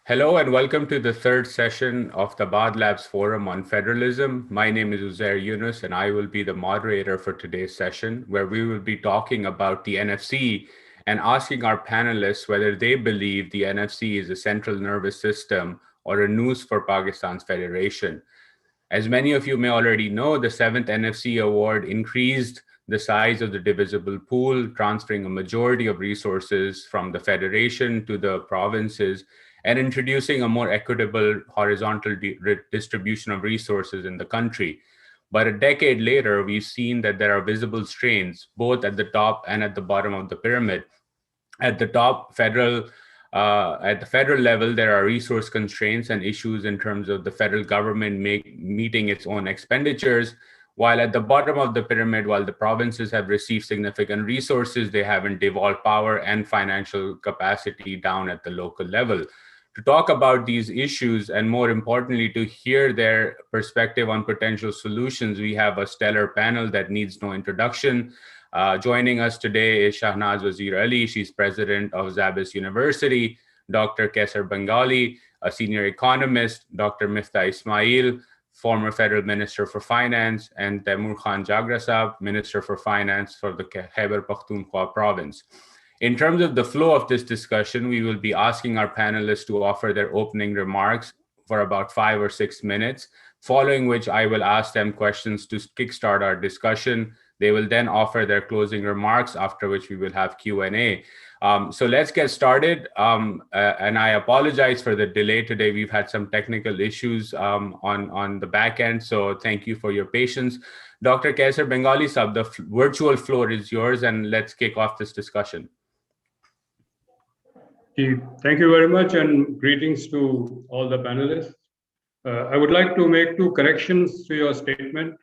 Hello and welcome to the third session of the Tabadlab's Forum on Federalism. My name is Uzair Younus and I will be the moderator for today's session, where we will be talking about the NFC and asking our panelists whether they believe the NFC is a central nervous system or a noose for Pakistan's federation. As many of you may already know, the 7th NFC Award increased the size of the divisible pool, transferring a majority of resources from the federation to the provinces and introducing a more equitable horizontal distribution of resources in the country. But a decade later, we've seen that there are visible strains, both at the top and at the bottom of the pyramid. At the top, at the federal level, there are resource constraints and issues in terms of the federal government meeting its own expenditures, while at the bottom of the pyramid, while the provinces have received significant resources, they haven't devolved power and financial capacity down at the local level. To talk about these issues and, more importantly, to hear their perspective on potential solutions, we have a stellar panel that needs no introduction. Joining us today is Shahnaz Wazir Ali. She's president of SZABIST University. Dr. Kaiser Bengali, a senior economist. Dr. Miftah Ismail, former federal minister for finance, and Taimur Jhagra, minister for finance for the Khyber Pakhtunkhwa province. In terms of the flow of this discussion, we will be asking our panelists to offer their opening remarks for about 5 or 6 minutes, following which I will ask them questions to kickstart our discussion. They will then offer their closing remarks, after which we will have Q&A. So let's get started. And I apologize for the delay today. We've had some technical issues on the back end, so thank you for your patience. Dr. Kaiser Bengali Sab, the virtual floor is yours, and let's kick off this discussion. Thank you very much, and greetings to all the panelists. I would like to make 2 corrections to your statement.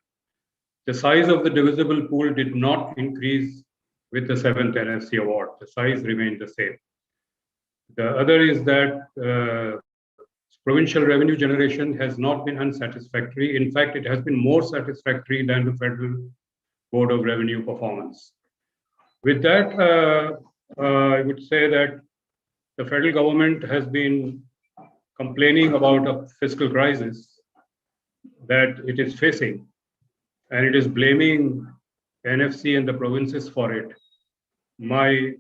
The size of the divisible pool did not increase with the 7th NFC Award. The size remained the same. The other is that provincial revenue generation has not been unsatisfactory. In fact, it has been more satisfactory than the Federal Board of Revenue performance. With that, I would say that the federal government has been complaining about a fiscal crisis that it is facing, and it is blaming NFC and the provinces for it. My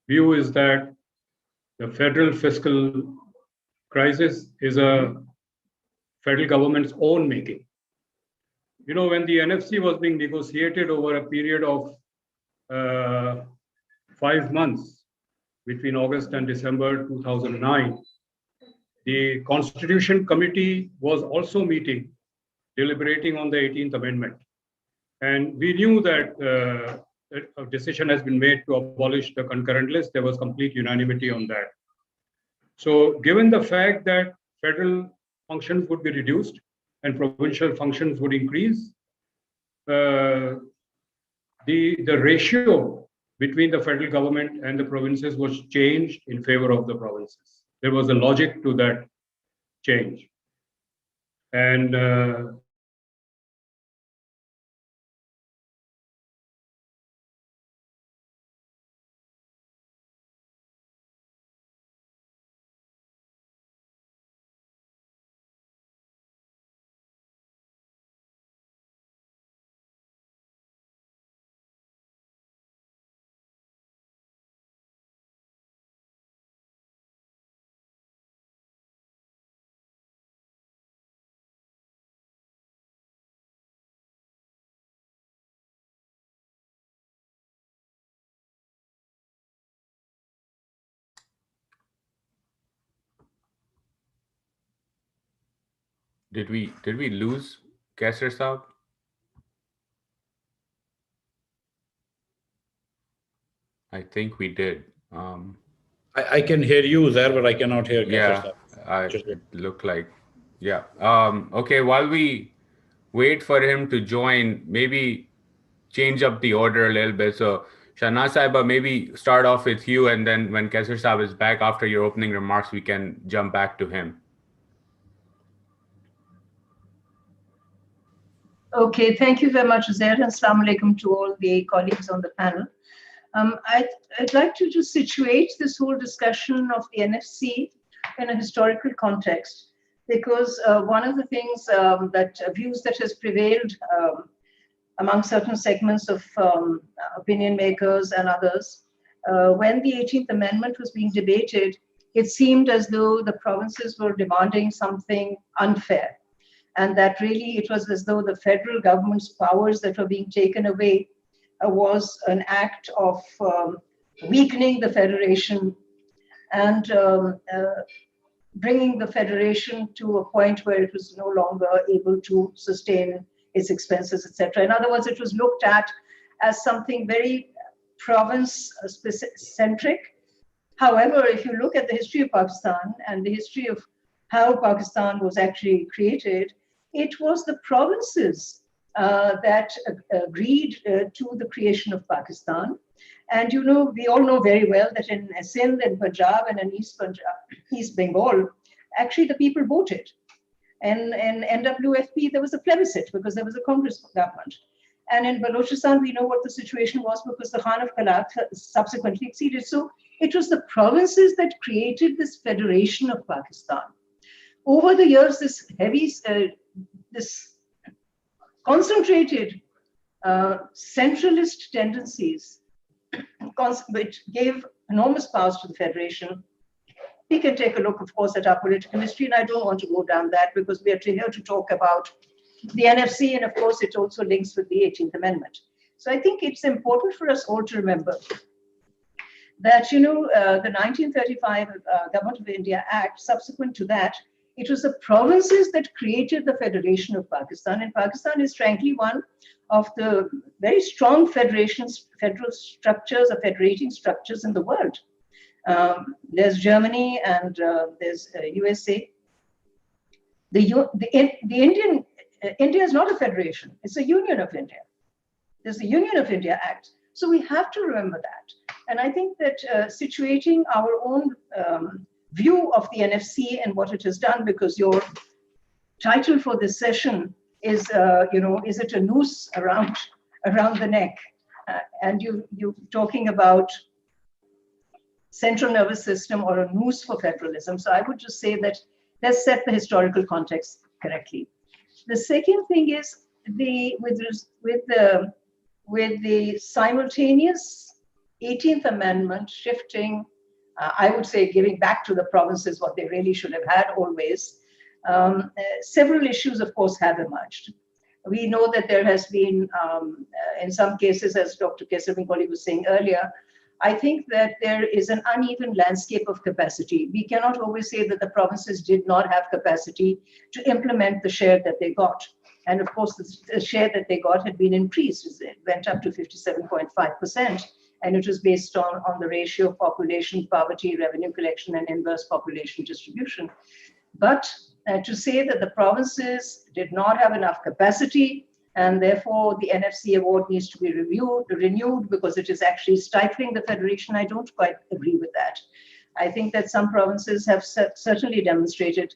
view is that the federal fiscal crisis is a federal government's own making. You know, when the NFC was being negotiated over a period of 5 months, between August and December 2009, the Constitution Committee was also meeting, deliberating on the 18th Amendment. And we knew that a decision has been made to abolish the concurrent list. There was complete unanimity on that. So given the fact that federal functions would be reduced and provincial functions would increase, the ratio between the federal government and the provinces was changed in favor of the provinces. There was a logic to that change. And Did we lose Kaiser Saab? I think we did. I can hear you there, but I cannot hear Kaiser Saab. It looked like, yeah. Okay, while we wait for him to join, maybe change up the order a little bit. So Shahnaz Saiba, maybe start off with you, and then when Kaiser Saab is back after your opening remarks, we can jump back to him. Okay, thank you very much, Uzair, and assalamu alaikum to all the colleagues on the panel. I'd like to just situate this whole discussion of the NFC in a historical context, because one of the things views that has prevailed among certain segments of opinion makers and others, when the 18th Amendment was being debated, it seemed as though the provinces were demanding something unfair, and that really it was as though the federal government's powers that were being taken away was an act of weakening the federation and bringing the federation to a point where it was no longer able to sustain its expenses, etc. In other words, it was looked at as something very province-centric. However, if you look at the history of Pakistan and the history of how Pakistan was actually created, it was the provinces that agreed to the creation of Pakistan. And you know, we all know very well that in Sindh and Punjab and in East Bengal, actually the people voted. And in NWFP, there was a plebiscite because there was a Congress government. And in Balochistan, we know what the situation was because the Khan of Kalat subsequently acceded. So it was the provinces that created this federation of Pakistan. Over the years, this concentrated centralist tendencies, which gave enormous powers to the federation. We can take a look, of course, at our political history, and I don't want to go down that because we are here to talk about the NFC, and of course, it also links with the 18th Amendment. So I think it's important for us all to remember that, you know, the 1935 Government of India Act, subsequent to that, it was the provinces that created the Federation of Pakistan, and Pakistan is frankly one of the very strong federal structures or federating structures in the world. There's Germany and there's USA. India is not a federation, it's a Union of India. There's the Union of India Act. So we have to remember that. And I think that situating our own view of the NFC and what it has done, because your title for this session is, you know, is it a noose around the neck? And you're talking about central nervous system or a noose for federalism. So I would just say that let's set the historical context correctly. The second thing is with the simultaneous 18th Amendment shifting, I would say giving back to the provinces what they really should have had always, several issues, of course, have emerged. We know that there has been, in some cases, as Dr. Kaiser Bengali was saying earlier, I think that there is an uneven landscape of capacity. We cannot always say that the provinces did not have capacity to implement the share that they got. And of course, the share that they got had been increased. It went up to 57.5%. And it was based on the ratio of population, poverty, revenue collection, and inverse population distribution. But to say that the provinces did not have enough capacity, and therefore the NFC award needs to be renewed because it is actually stifling the federation, I don't quite agree with that. I think that some provinces have certainly demonstrated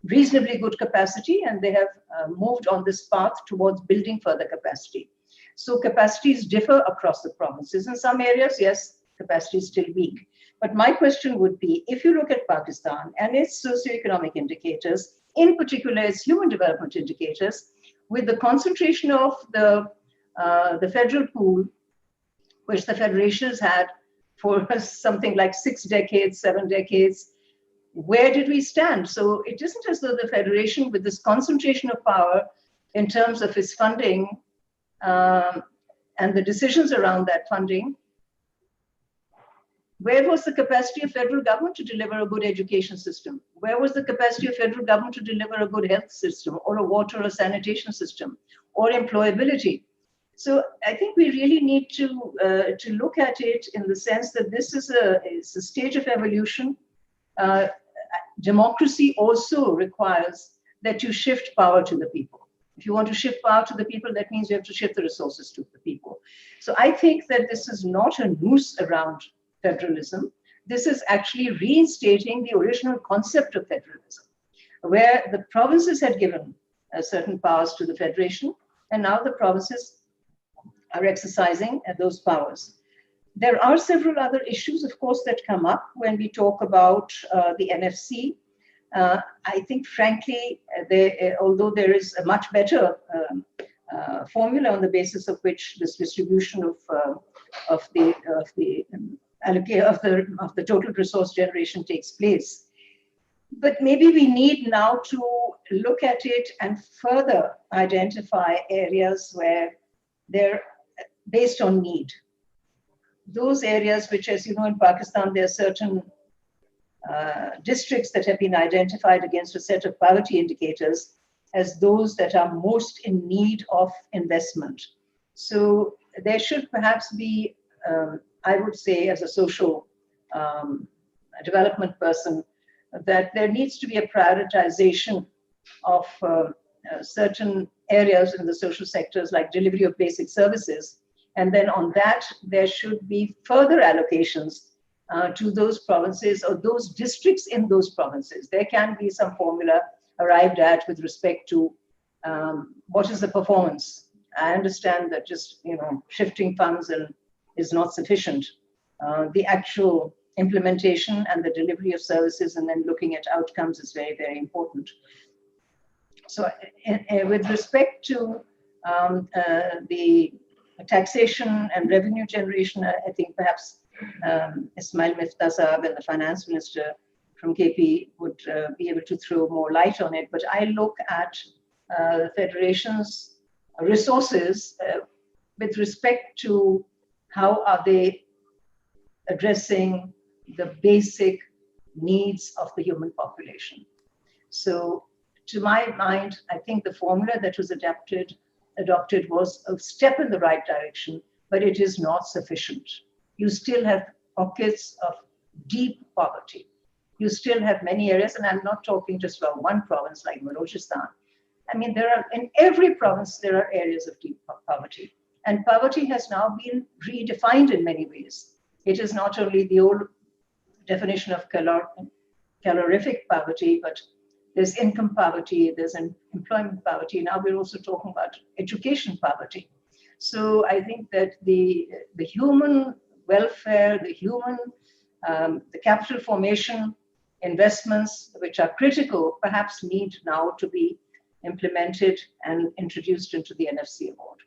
reasonably good capacity, and they have moved on this path towards building further capacity. So capacities differ across the provinces. In some areas, yes, capacity is still weak. But my question would be, if you look at Pakistan and its socioeconomic indicators, in particular its human development indicators, with the concentration of the federal pool, which the federation has had for something like 6 decades, 7 decades, where did we stand? So it isn't as though the federation, with this concentration of power in terms of its funding and the decisions around that funding, where was the capacity of federal government to deliver a good education system? Where was the capacity of federal government to deliver a good health system or a water or sanitation system or employability? So I think we really need to look at it in the sense that this is a stage of evolution. Democracy also requires that you shift power to the people. If you want to shift power to the people, that means you have to shift the resources to the people. So I think that this is not a noose around federalism. This is actually reinstating the original concept of federalism, where the provinces had given certain powers to the federation, and now the provinces are exercising those powers. There are several other issues, of course, that come up when we talk about the NFC. I think, frankly, although there is a much better formula on the basis of which this distribution of the total resource generation takes place, but maybe we need now to look at it and further identify areas where they're based on need. Those areas which, as you know, in Pakistan, there are certain districts that have been identified against a set of poverty indicators as those that are most in need of investment. So there should perhaps be, I would say, as a social development person, that there needs to be a prioritization of certain areas in the social sectors like delivery of basic services. And then on that, there should be further allocations to those provinces or those districts in those provinces. There can be some formula arrived at with respect to what is the performance. I understand that just shifting funds is not sufficient. The actual implementation and the delivery of services and then looking at outcomes is very, very important. So with respect to the taxation and revenue generation, I think perhaps Ismail Miftah Sahab and the finance minister from KP would be able to throw more light on it. But I look at the Federation's resources with respect to how are they addressing the basic needs of the human population. So to my mind, I think the formula that was adopted was a step in the right direction, but it is not sufficient. You still have pockets of deep poverty. You still have many areas, and I'm not talking just about one province like Balochistan. I mean, in every province, there are areas of deep poverty. And poverty has now been redefined in many ways. It is not only the old definition of calorific poverty, but there's income poverty, there's employment poverty. Now we're also talking about education poverty. So I think that the human welfare, the capital formation investments, which are critical, perhaps need now to be implemented and introduced into the NFC Award.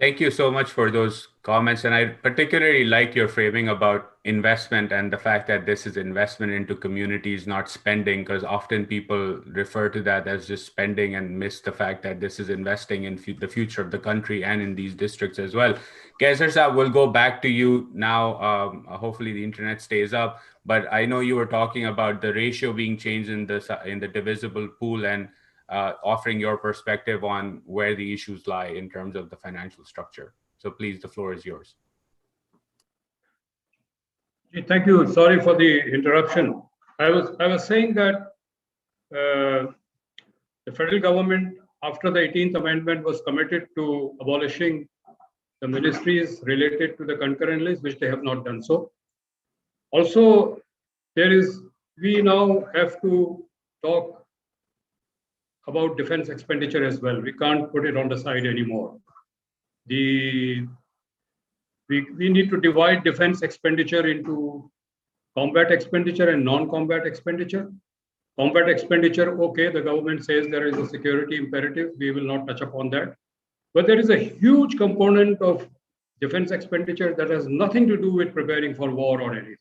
Thank you so much for those comments. And I particularly like your framing about investment and the fact that this is investment into communities, not spending, because often people refer to that as just spending and miss the fact that this is investing in the future of the country and in these districts as well. Kaiser Sahab, we'll go back to you now. Hopefully the internet stays up, but I know you were talking about the ratio being changed in the divisible pool and offering your perspective on where the issues lie in terms of the financial structure. So please, the floor is yours. Thank you. Sorry for the interruption. I was saying that the federal government, after the 18th Amendment, was committed to abolishing the ministries related to the concurrent list, which they have not done so. Also, we now have to talk about defense expenditure as well. We can't put it on the side anymore. We need to divide defense expenditure into combat expenditure and non-combat expenditure. Combat expenditure, okay, the government says there is a security imperative. We will not touch upon that. But there is a huge component of defense expenditure that has nothing to do with preparing for war or anything.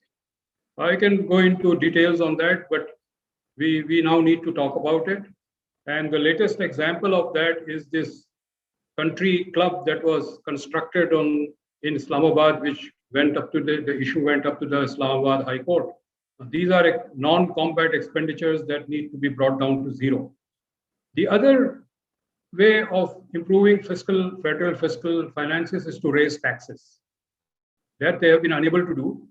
I can go into details on that, but we now need to talk about it. And the latest example of that is this country club that was constructed in Islamabad, which went up to the issue went up to the Islamabad High Court. These are non-combat expenditures that need to be brought down to zero. The other way of improving federal fiscal finances is to raise taxes. That they have been unable to do.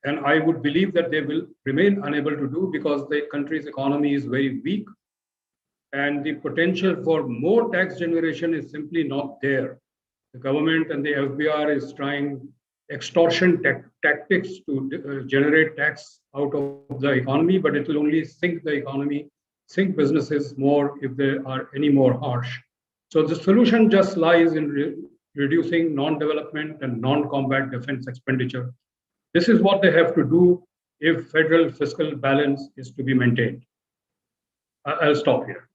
And I would believe that they will remain unable to do because the country's economy is very weak. And the potential for more tax generation is simply not there. The government and the FBR is trying extortion tactics to generate tax out of the economy, but it will only sink the economy, sink businesses more if they are any more harsh. So the solution just lies in reducing non-development and non-combat defense expenditure. This is what they have to do if federal fiscal balance is to be maintained. I'll stop here.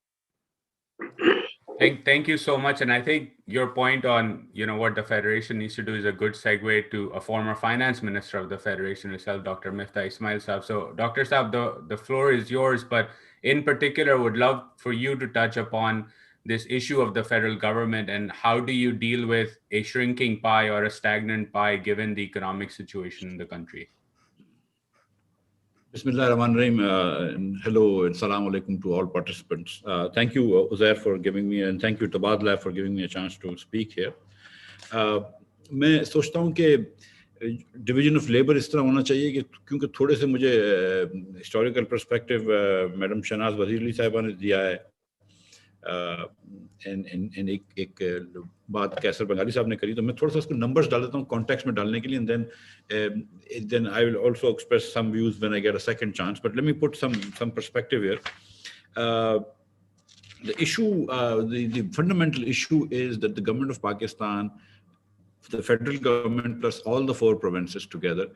Thank you so much. And I think your point on, what the Federation needs to do is a good segue to a former finance minister of the Federation itself, Dr. Miftah Ismail Saab. So Dr. Saab, the floor is yours, but in particular, would love for you to touch upon this issue of the federal government and how do you deal with a shrinking pie or a stagnant pie given the economic situation in the country? Bismillah ar-Rahman ar-Rahim. Hello and salam alaikum to all participants. Thank you, Uzair, for giving me, and thank you, Tabadlab, for giving me a chance to speak here. मैं सोचता हूँ कि division of labour इस तरह होना चाहिए कि क्योंकि थोड़े से मुझे historical perspective madam Shahnaz Wazir Ali साहिबा ने दिया है एक बात कैसर बंगाली साहब ने करी, तो मैं थोड़ा सा उसको नंबर्स डाल देता हूँ कॉन्टेक्स्ट में डालने के लिए, and then I will also express some views when I get a second chance, but let me put some perspective here. The issue, the fundamental issue is that the government of Pakistan, the federal government plus all the 4 provinces together,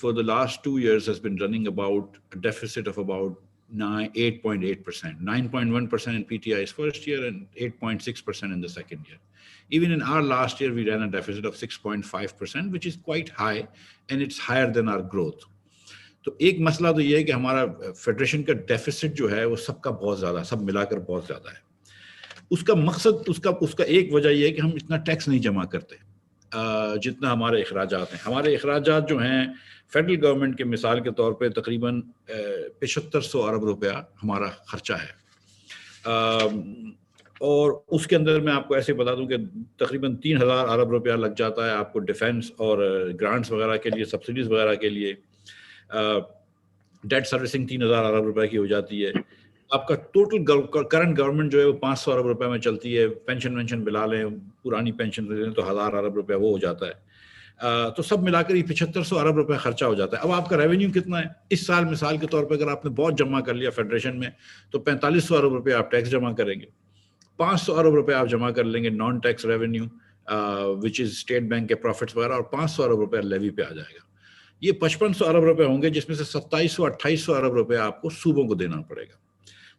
for the last 2 years has been running about a deficit of about 8.8%, 9.1% in PTI's first year and 8.6% in the second year. Even in our last year, we ran a deficit of 6.5%, which is quite high, and it's higher than our growth. तो एक मसला तो ये है कि हमारा federation का deficit जो है वो सबका बहुत ज़्यादा, सब मिलाकर बहुत ज़्यादा है. उसका मकसद, उसका एक वजह ये है कि हम इतना टैक्स नहीं जमा करते जितना हमारे अखराजात हैं. हमारे अखराजात जो हैं फेडरल गवर्नमेंट के मिसाल के तौर पे तकरीबन 7500 अरब रुपया हमारा खर्चा है, और उसके अंदर मैं आपको ऐसे बता दूं कि तकरीबन 3000 अरब रुपया लग जाता है आपको डिफेंस और ग्रांट्स वगैरह के लिए, सब्सिडीज़ वगैरह के लिए. डेट सर्विसिंग 3000 अरब रुपए की हो जाती है. आपका टोटल करंट गवर्नमेंट जो है वो 500 अरब रुपए में चलती है. पेंशन मिला लें, पुरानी पेंशन ले लें तो 1000 अरब रुपया वो हो जाता है. तो सब मिलाकर ये 7500 अरब रुपए खर्चा हो जाता है. अब आपका रेवेन्यू कितना है इस साल? मिसाल के तौर पे अगर आपने बहुत जमा कर लिया फेडरेशन में तो 4500 अरब रुपये आप टैक्स जमा करेंगे, 500 अरब रुपये आप जमा कर लेंगे non tax revenue which is state bank के प्रॉफिट्स वगैरह, और 500 अरब रुपये लेवी पे आ जाएगा. ये 5500 अरब रुपए होंगे जिसमें से 2700-2800 अरब रुपए आपको सूबों को देना पड़ेगा.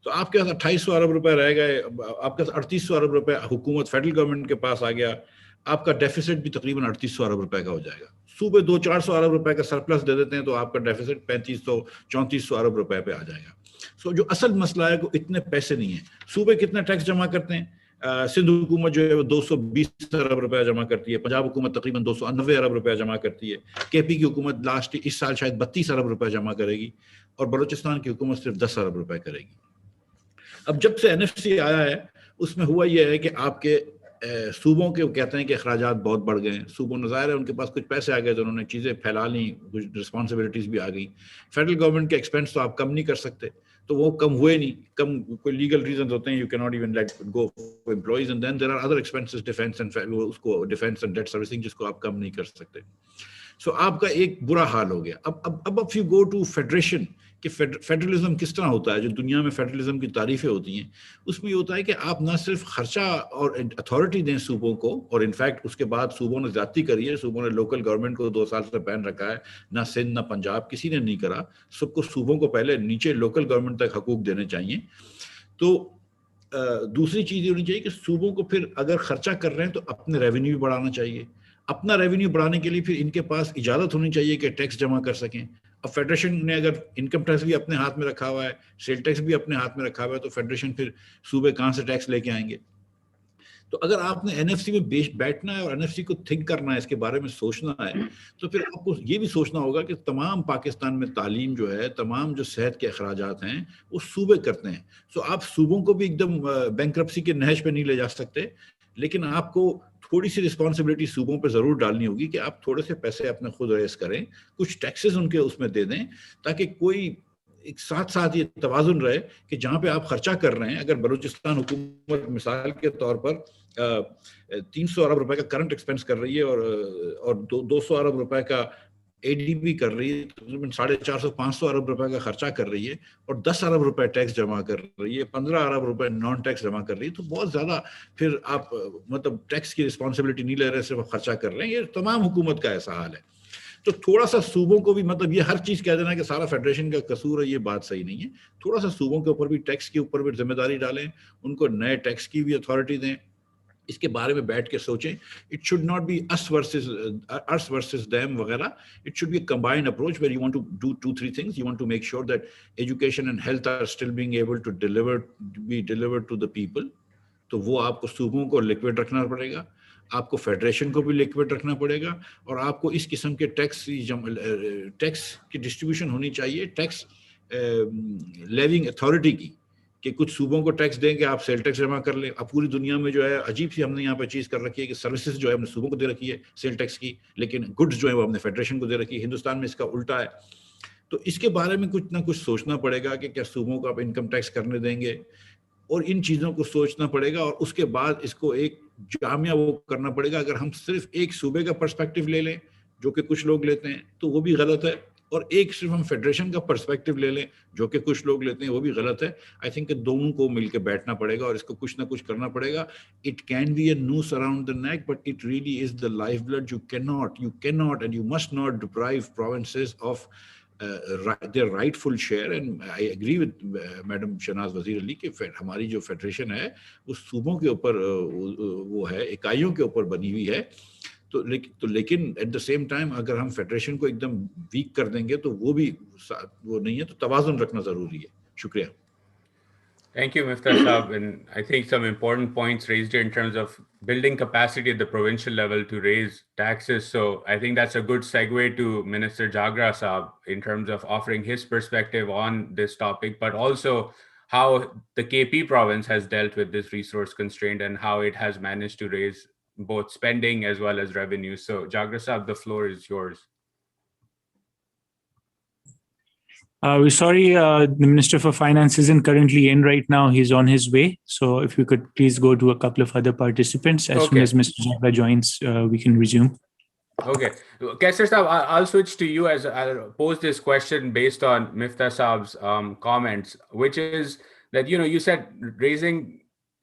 तो आपके पास 2800 अरब रुपए रह गए, आपके पास 3800 अरब रुपए हुकूमत फेडरल गवर्नमेंट के पास आ गया. आपका डेफिसिट भी तकरीबन 3800 अरब रुपए का हो जाएगा. सूबे 200-400 अरब रुपए का सरप्लस दे देते हैं तो आपका डेफिसिट 3500-3400 अरब रुपए पे आ जाएगा. सो जो असल मसला है वो इतने पैसे नहीं है. सूबे कितना टैक्स जमा करते हैं? सिंध हुकूमत जो है वो 220 अरब रुपया जमा करती है, पंजाब हुकूमत तकरीबन 290 अरब रुपया जमा करती है, केपी की हुकूमत इस साल शायद 32 अरब रुपया जमा करेगी, और बलूचिस्तान की हुकूमत सिर्फ 10 अरब रुपया करेगी. अब जब से NFC आया है उसमें हुआ यह है कि आपके सूबों के कहते हैं कि अखराजात बहुत बढ़ गए हैं. सूबों ने ज़ाहिर है उनके पास कुछ पैसे आ गए तो उन्होंने चीज़ें फैला ली, कुछ रिस्पॉन्सिबिलिटीज़ भी आ गई. फेडरल गवर्नमेंट के एक्सपेंस तो आप कम नहीं कर सकते, तो वो कम हुए नहीं. कम कोई लीगल रीजन होते हैं, you can not even let go for employees, and then there are other expenses, defence and उसको डिफेंस एंड डेट सर्विसिंग जिसको आप कम नहीं कर सकते. सो आपका एक बुरा हाल हो गया. अब if you go to federation कि फेडरलिज्म किस तरह होता है, जो दुनिया में फेडरलिज्म की तारीफें होती हैं उसमें ये होता है कि आप ना सिर्फ खर्चा और अथॉरिटी दें सूबों को, और इनफैक्ट उसके बाद सूबों ने ज्यादती करी है. सूबों ने लोकल गवर्नमेंट को 2 साल से बैन रखा है, ना सिंध ना पंजाब किसी ने नहीं करा. सबको सूबों को पहले नीचे लोकल गवर्नमेंट तक हकूक देने चाहिए. तो दूसरी चीज़ ये होनी चाहिए कि सूबों को फिर अगर खर्चा कर रहे हैं तो अपने रेवेन्यू भी बढ़ाना चाहिए. अपना रेवेन्यू बढ़ाने के लिए फिर इनके पास इजाज़त होनी चाहिए कि टैक्स जमा कर सकें. अब फेडरेशन ने अगर इनकम टैक्स भी अपने हाथ में रखा हुआ है, सेल टैक्स भी अपने हाथ में रखा हुआ है, तो फेडरेशन फिर सूबे कहाँ से टैक्स लेके आएंगे? तो अगर आपने NFC में बैठना है और NFC को थिंक करना है, इसके बारे में सोचना है, तो फिर आपको ये भी सोचना होगा कि तमाम पाकिस्तान में तालीम जो है, तमाम जो सेहत के अखराजात हैं वो सूबे करते हैं. सो आप सूबों को भी एकदम बैंक्रप्सी के नहज पे नहीं ले जा सकते, लेकिन आपको थोड़ी सी रिस्पॉन्सिबिलिटी सूबों पे ज़रूर डालनी होगी कि आप थोड़े से पैसे अपने खुद रेस करें, कुछ टैक्सेस उनके उसमें दे दें, ताकि कोई एक साथ साथ ये तवाज़ुन रहे कि जहाँ पे आप खर्चा कर रहे हैं. अगर बलूचिस्तान हुकूमत मिसाल के तौर पर 300 अरब रुपए का करंट एक्सपेंस कर रही है और 200 अरब रुपए का एडीबी कर रही है, तकरीबन 450-500 अरब रुपए का खर्चा कर रही है और 10 अरब रुपए टैक्स जमा कर रही है, 15 अरब रुपए नॉन टैक्स जमा कर रही है, तो बहुत ज्यादा फिर आप मतलब टैक्स की रिस्पॉन्सिबिलिटी नहीं ले रहे, सिर्फ खर्चा कर रहे हैं। ये तमाम हुकूमत का ऐसा हाल है। तो थोड़ा सा सूबों को भी, मतलब ये हर चीज कह देना कि सारा फेडरेशन का कसूर है, ये बात सही नहीं है। थोड़ा सा सूबों के ऊपर भी, टैक्स के ऊपर भी जिम्मेदारी डालें, उनको नए टैक्स की भी अथॉरिटी दें, इसके बारे में बैठ के सोचें। It should not be us versus them वगैरह, it should be a combined approach where you want to do 2-3 things. You want to make sure that education and health are still being able to be delivered to the people. तो वो आपको सूबों को liquid रखना पड़ेगा, आपको federation को भी लिक्विड रखना पड़ेगा, और आपको इस किस्म के टैक्स की डिस्ट्रीब्यूशन होनी चाहिए, टैक्स लेविंग अथॉरिटी की, कि कुछ सूबों को टैक्स देंगे, आप सेल टैक्स जमा कर लें। अब पूरी दुनिया में जो है अजीब सी हमने यहाँ पे चीज़ कर रखी है कि सर्विसेज जो है हमने सूबों को दे रखी है सेल टैक्स की, लेकिन गुड्स जो है वो हमने फेडरेशन को दे रखी है। हिंदुस्तान में इसका उल्टा है। तो इसके बारे में कुछ ना कुछ सोचना पड़ेगा कि क्या सूबों को आप इनकम टैक्स करने देंगे, और इन चीज़ों को सोचना पड़ेगा, और उसके बाद इसको एक जामिया वो करना पड़ेगा। अगर हम सिर्फ एक सूबे का पर्सपेक्टिव ले लें, जो कि कुछ लोग लेते हैं, तो वो भी गलत है, और एक सिर्फ हम फेडरेशन का पर्सपेक्टिव ले लें, जो कि कुछ लोग लेते हैं, वो भी गलत है। आई थिंक दोनों को मिलकर बैठना पड़ेगा और इसको कुछ ना कुछ करना पड़ेगा। It can be a noose around the neck, but it really is the life blood. You can not and you must not deprive provinces of their rightful share, and I agree with madam Shahnaz Wazir Ali कि हमारी जो federation है वो सूबों के ऊपर वो है, इकाइयों के ऊपर बनी हुई है। तो लेकिन एट द सेम टाइम अगर हम फेडरेशन को एकदम वीक कर देंगे तो वो नहीं है, तो तवाज़ुन रखना जरूरी है। शुक्रिया। Thank you, Miftah Saab. And I think some important points raised here in terms of building capacity at the provincial level to raise taxes. So I think that's a good segue to Minister Jhagra Saab in terms of offering his perspective on this topic, but also how the KP province has dealt with this resource constraint and how it has managed to raise both spending as well as revenue. So Jhagra Saab, the floor is yours. We're sorry, the Minister for Finance isn't currently in right now. He's on his way. So if you could please go to a couple of other participants. As soon as Mr. Jhagra joins, we can resume. Okay. Kaiser Saab, I'll switch to you as I'll pose this question based on Miftah Saab's comments, which is that, you said raising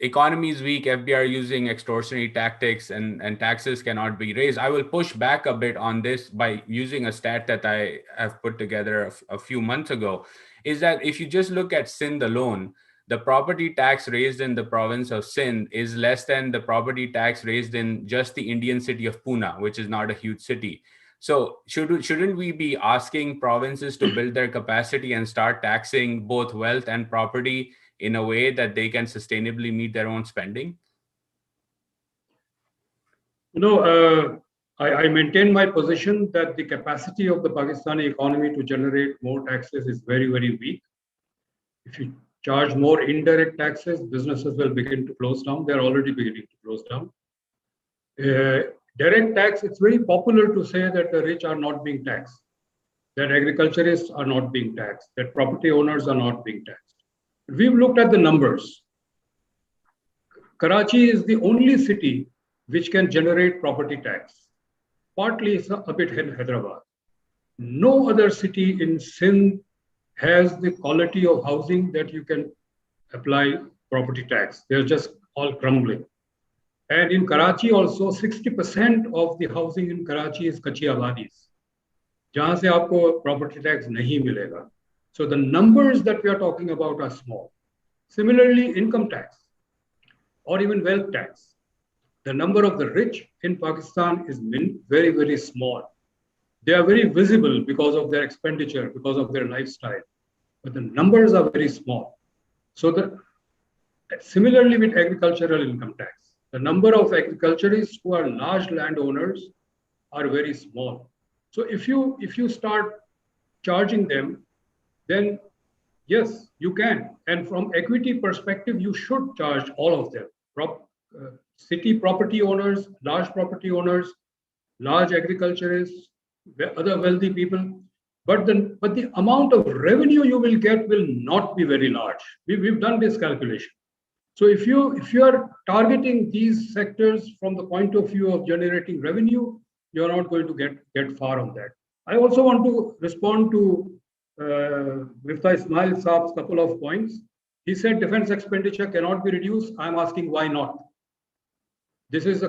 economy is weak, FBR using extortionary tactics, and taxes cannot be raised. I will push back a bit on this by using a stat that I have put together a few months ago, is that if you just look at Sindh alone, the property tax raised in the province of Sindh is less than the property tax raised in just the Indian city of Pune, which is not a huge city. So shouldn't we be asking provinces to build their capacity and start taxing both wealth and property in a way that they can sustainably meet their own spending? I maintain my position that the capacity of the Pakistani economy to generate more taxes is very, very weak. If you charge more indirect taxes, businesses will begin to close down. They're already beginning to close down. Direct tax, it's very popular to say that the rich are not being taxed, that agriculturists are not being taxed, that property owners are not being taxed. We've looked at the numbers. Karachi is the only city which can generate property tax. Partly it's a bit in Hyderabad. No other city in Sindh has the quality of housing that you can apply property tax. They're just all crumbling. And in Karachi also, 60% of the housing in Karachi is Kachi Abadis, jahan se aapko property tax nahi milega. So the numbers that we are talking about are small. Similarly, income tax or even wealth tax, the number of the rich in Pakistan is very, very small. They are very visible because of their expenditure, because of their lifestyle, but the numbers are very small. So similarly with agricultural income tax, the number of agriculturists who are large landowners are very small. So if you start charging them, then yes, you can. And from equity perspective, you should charge all of them. City property owners, large property owners, large agriculturists, other wealthy people. But the amount of revenue you will get will not be very large. We've done this calculation. So if you are targeting these sectors from the point of view of generating revenue, you're not going to get far on that. I also want to respond to Miftah Ismail Saab's couple of points. He said defense expenditure cannot be reduced. I'm asking why not? This is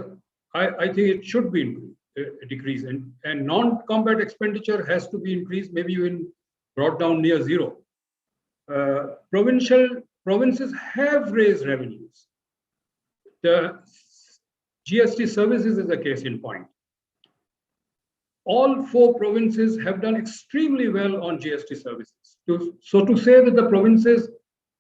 I think it should be decreased, and non-combat expenditure has to be increased, maybe even brought down near zero. Provinces have raised revenues. The GST services is a case in point. All 4 provinces have done extremely well on GST services. So to say that the provinces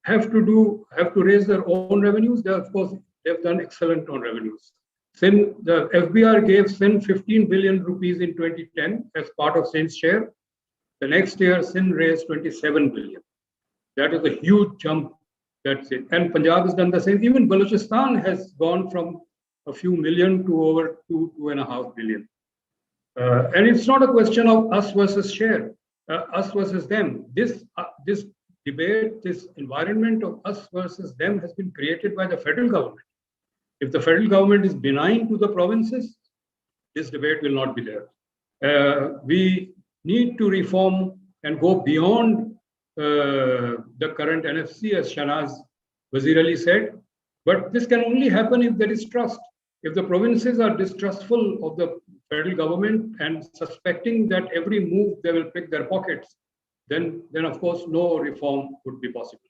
have to raise their own revenues, of course they've done excellent on revenues. The FBR gave Sindh 15 billion rupees in 2010 as part of Sindh's share. The next year, Sindh raised 27 billion. That is a huge jump. That's it. And Punjab has done the same. Even Balochistan has gone from a few million to over 2.5 billion. And it's not a question of us versus share, us versus them. This debate, this environment of us versus them has been created by the federal government. If the federal government is benign to the provinces, this debate will not be there. We need to reform and go beyond the current NFC, as Shahnaz Wazir Ali said. But this can only happen if there is trust. If the provinces are distrustful of the federal government and suspecting that every move they will pick their pockets, then of course no reform would be possible.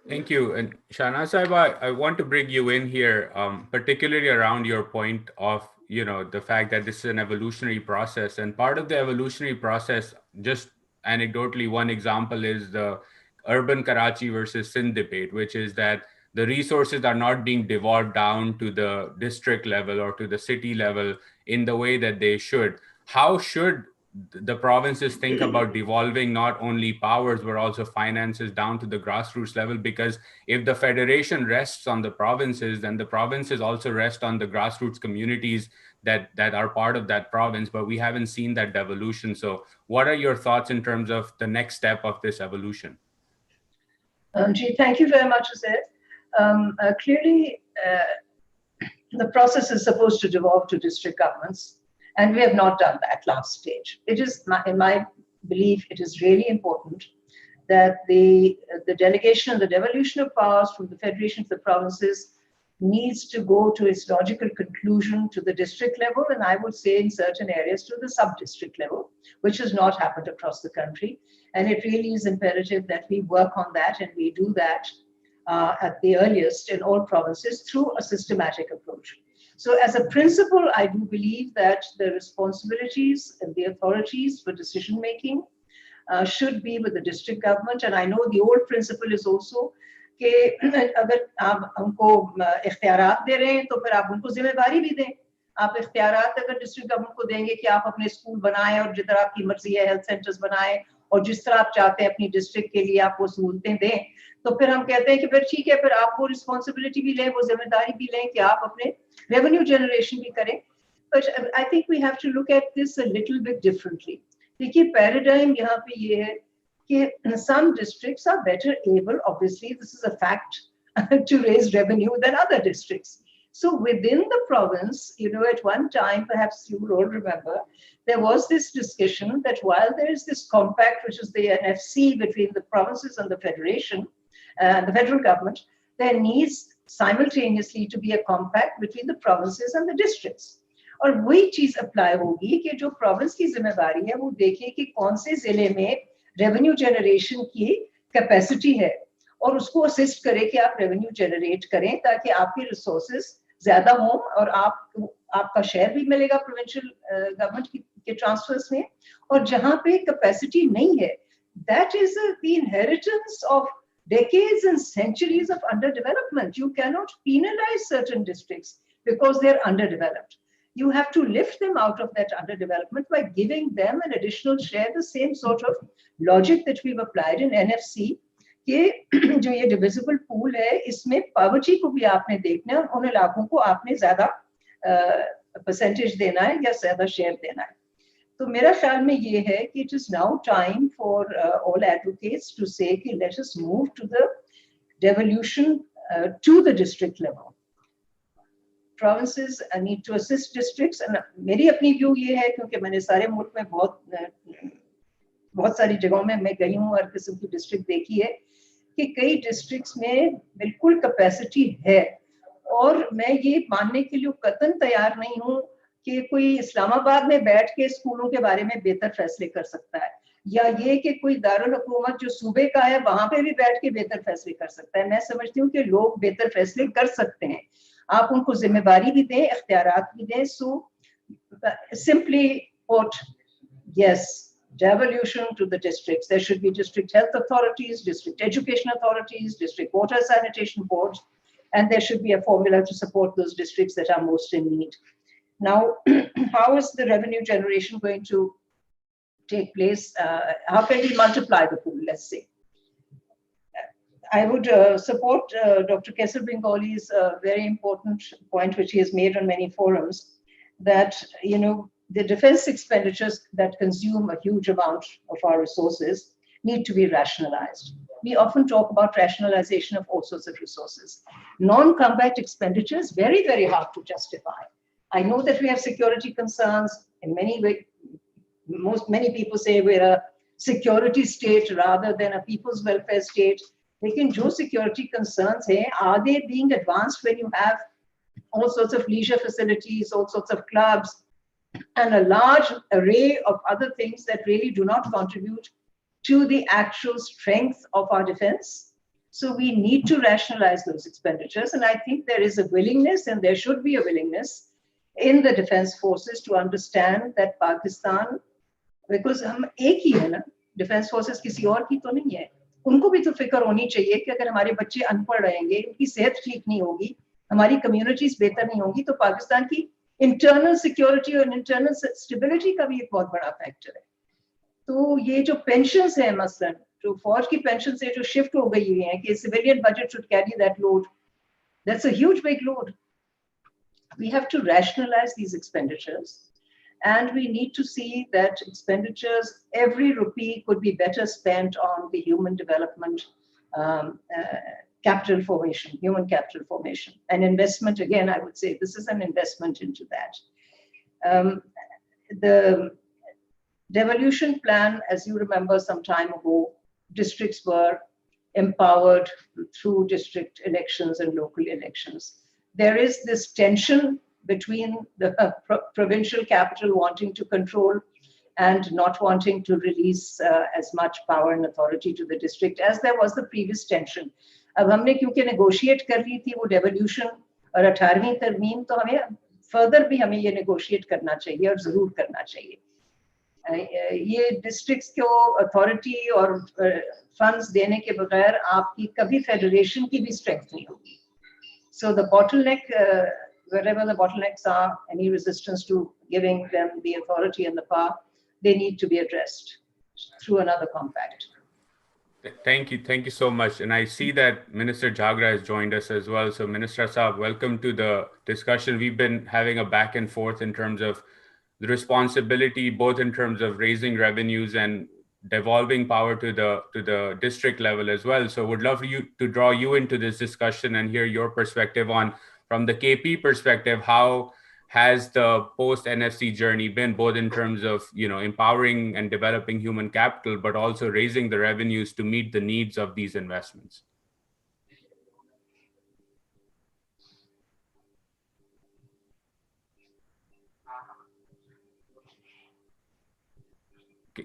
Thank you. And Shahnaz Sahib, I want to bring you in here, particularly around your point of, the fact that this is an evolutionary process. And part of the evolutionary process, just anecdotally, one example is the urban Karachi versus Sindh debate, which is that the resources are not being devolved down to the district level or to the city level in the way that they should. How should the provinces think about devolving not only powers, but also finances down to the grassroots level? Because if the federation rests on the provinces, then the provinces also rest on the grassroots communities that are part of that province, but we haven't seen that devolution. So what are your thoughts in terms of the next step of this evolution? Thank you very much, Uzair. Clearly, the process is supposed to devolve to district governments, and we have not done that last stage. It is, in my belief, it is really important that the delegation and the devolution of powers from the federation to the provinces needs to go to its logical conclusion to the district level, and I would say in certain areas to the sub-district level, which has not happened across the country. And it really is imperative that we work on that, and we do that at the earliest in all provinces through a systematic approach. So as a principle, I do believe that the responsibilities and the authorities for decision-making should be with the district government. And I know the old principle is also कि अगर आप हमको इख्तियारात दे रहे हैं तो फिर आप उनको जिम्मेदारी भी दें. आप इख्तियारात अगर डिस्ट्रिक्ट गवर्नमेंट को देंगे कि आप अपने स्कूल बनाएं और जिधर आपकी मर्जी है हेल्थ सेंटर्स बनाएं और जिस तरह आप चाहते हैं अपनी डिस्ट्रिक्ट के लिए आप वो सहूलतें दें, तो फिर हम कहते हैं कि फिर ठीक है, फिर आप वो रिस्पॉन्सिबिलिटी भी लें, वो जिम्मेदारी भी लें कि आप अपने रेवेन्यू जनरेशन भी करें. But I think we have to look at this a little bit differently. देखिए पैराडाइम यहाँ पे ये है कि some districts are better able, obviously this is a fact, to raise revenue than other districts. So within the province, at one time, perhaps you will all remember, there was this discussion that while there is this compact, which is the NFC between the provinces and the federation, the federal government, there needs simultaneously to be a compact between the provinces and the districts. और वही चीज apply होगी कि जो province की जिम्मेदारी है वो देखे कि कौन से जिले में रेवेन्यू जनरेशन की कैपेसिटी है और उसको असिस्ट करे कि आप रेवेन्यू जनरेट करें ताकि आपके रिसोर्सेज ज्यादा हों और आपका शेयर भी मिलेगा प्रोविंशियल गवर्नमेंट के ट्रांसफर्स में. और जहां पे कैपेसिटी नहीं है, that is the inheritance of decades and centuries of underdevelopment. You cannot penalize certain districts because they're underdeveloped. You have to lift them out of that underdevelopment by giving them an additional share, the same sort of logic that we've applied in NFC, कि जो ये divisible pool है, इसमें poverty को भी आपने देखना है और उन इलाकों को आपने ज़्यादा percentage देना है या ज़्यादा share देना है. तो मेरा ख्याल में ये है कि it is now time for all advocates to say कि let us move to the devolution to the district level. provinces need to assist districts, and मेरी अपनी view ये है क्योंकि मैंने सारे मुल्क में बहुत सारी जगहों में मैं गई हूँ और किस्म की डिस्ट्रिक्ट देखी है कि कई डिस्ट्रिक्ट्स में बिल्कुल कैपेसिटी है, और मैं ये मानने के लिए कतई तैयार नहीं हूँ कि कोई इस्लामाबाद में बैठ के स्कूलों के बारे में बेहतर फैसले कर सकता है, या ये कि कोई दारुल हुकूमत जो सूबे का है वहां पे भी बैठ के बेहतर फैसले कर सकता है। मैं समझती हूँ कि लोग बेहतर फैसले कर सकते हैं, आप उनको जिम्मेदारी भी दें, इख्तियारात भी दें। So simply put, yes, devolution to the districts. There should be district health authorities, district education authorities, district water sanitation boards, and there should be a formula to support those districts that are most in need. Now, how is the revenue generation going to take place? How can we multiply the pool, let's say? I would support Dr. Kaiser Bengali's very important point, which he has made on many forums, that, you know, the defense expenditures that consume a huge amount of our resources need to be rationalized. We often talk about rationalization of all sorts of resources. Non-combat expenditures, very, very hard to justify. I know that we have security concerns in many ways. Many people say we're a security state rather than a people's welfare state. Lekin jo security concerns hai, are they being advanced when you have all sorts of leisure facilities, all sorts of clubs, and a large array of other things that really do not contribute to the actual strength of our defense? So we need to rationalize those expenditures. And I think there is a willingness, and there should be a willingness in the defense forces to understand that Pakistan, because hum ek hi hai na, defense forces kisi aur ki to nahi hai. उनको भी तो फिक्र होनी चाहिए कि अगर हमारे बच्चे अनपढ़ रहेंगे, उनकी सेहत ठीक नहीं होगी, हमारी कम्युनिटीज बेहतर नहीं होंगी, तो पाकिस्तान की इंटरनल सिक्योरिटी और इंटरनल स्टेबिलिटी का भी एक बहुत बड़ा फैक्टर है। तो ये जो पेंशन्स है, मसलन जो फौज की पेंशन से जो शिफ्ट हो गई हुई है कि civilian budget should carry that load, that's a huge big load. We have to rationalize these expenditures, and we need to see that expenditures, every rupee could be better spent on the human development, capital formation, human capital formation. An investment, again, I would say this is an investment into that. The devolution plan, as you remember some time ago, districts were empowered through district elections and local elections. There is this tension between the provincial capital wanting to control and not wanting to release as much power and authority to the district as there was the previous tension. अब हमने क्योंकि negotiate कर ली थी वो devolution और 18वीं तरमीम, तो हमें further भी हमें ये negotiate करना चाहिए और ज़रूर करना चाहिए. ये districts को authority और funds देने के बगैर आपकी कभी federation की भी strength नहीं होगी. So the bottleneck, wherever the bottlenecks are, any resistance to giving them the authority and the power, they need to be addressed through another compact. Thank you so much. And I see that Minister Jhagra has joined us as well. So Minister Saab, welcome to the discussion. We've been having a back and forth in terms of the responsibility, both in terms of raising revenues and devolving power to the district level as well. So would love you to draw you into this discussion and hear your perspective on, from the KP perspective, how has the post-NFC journey been, both in terms of, you know, empowering and developing human capital, but also raising the revenues to meet the needs of these investments?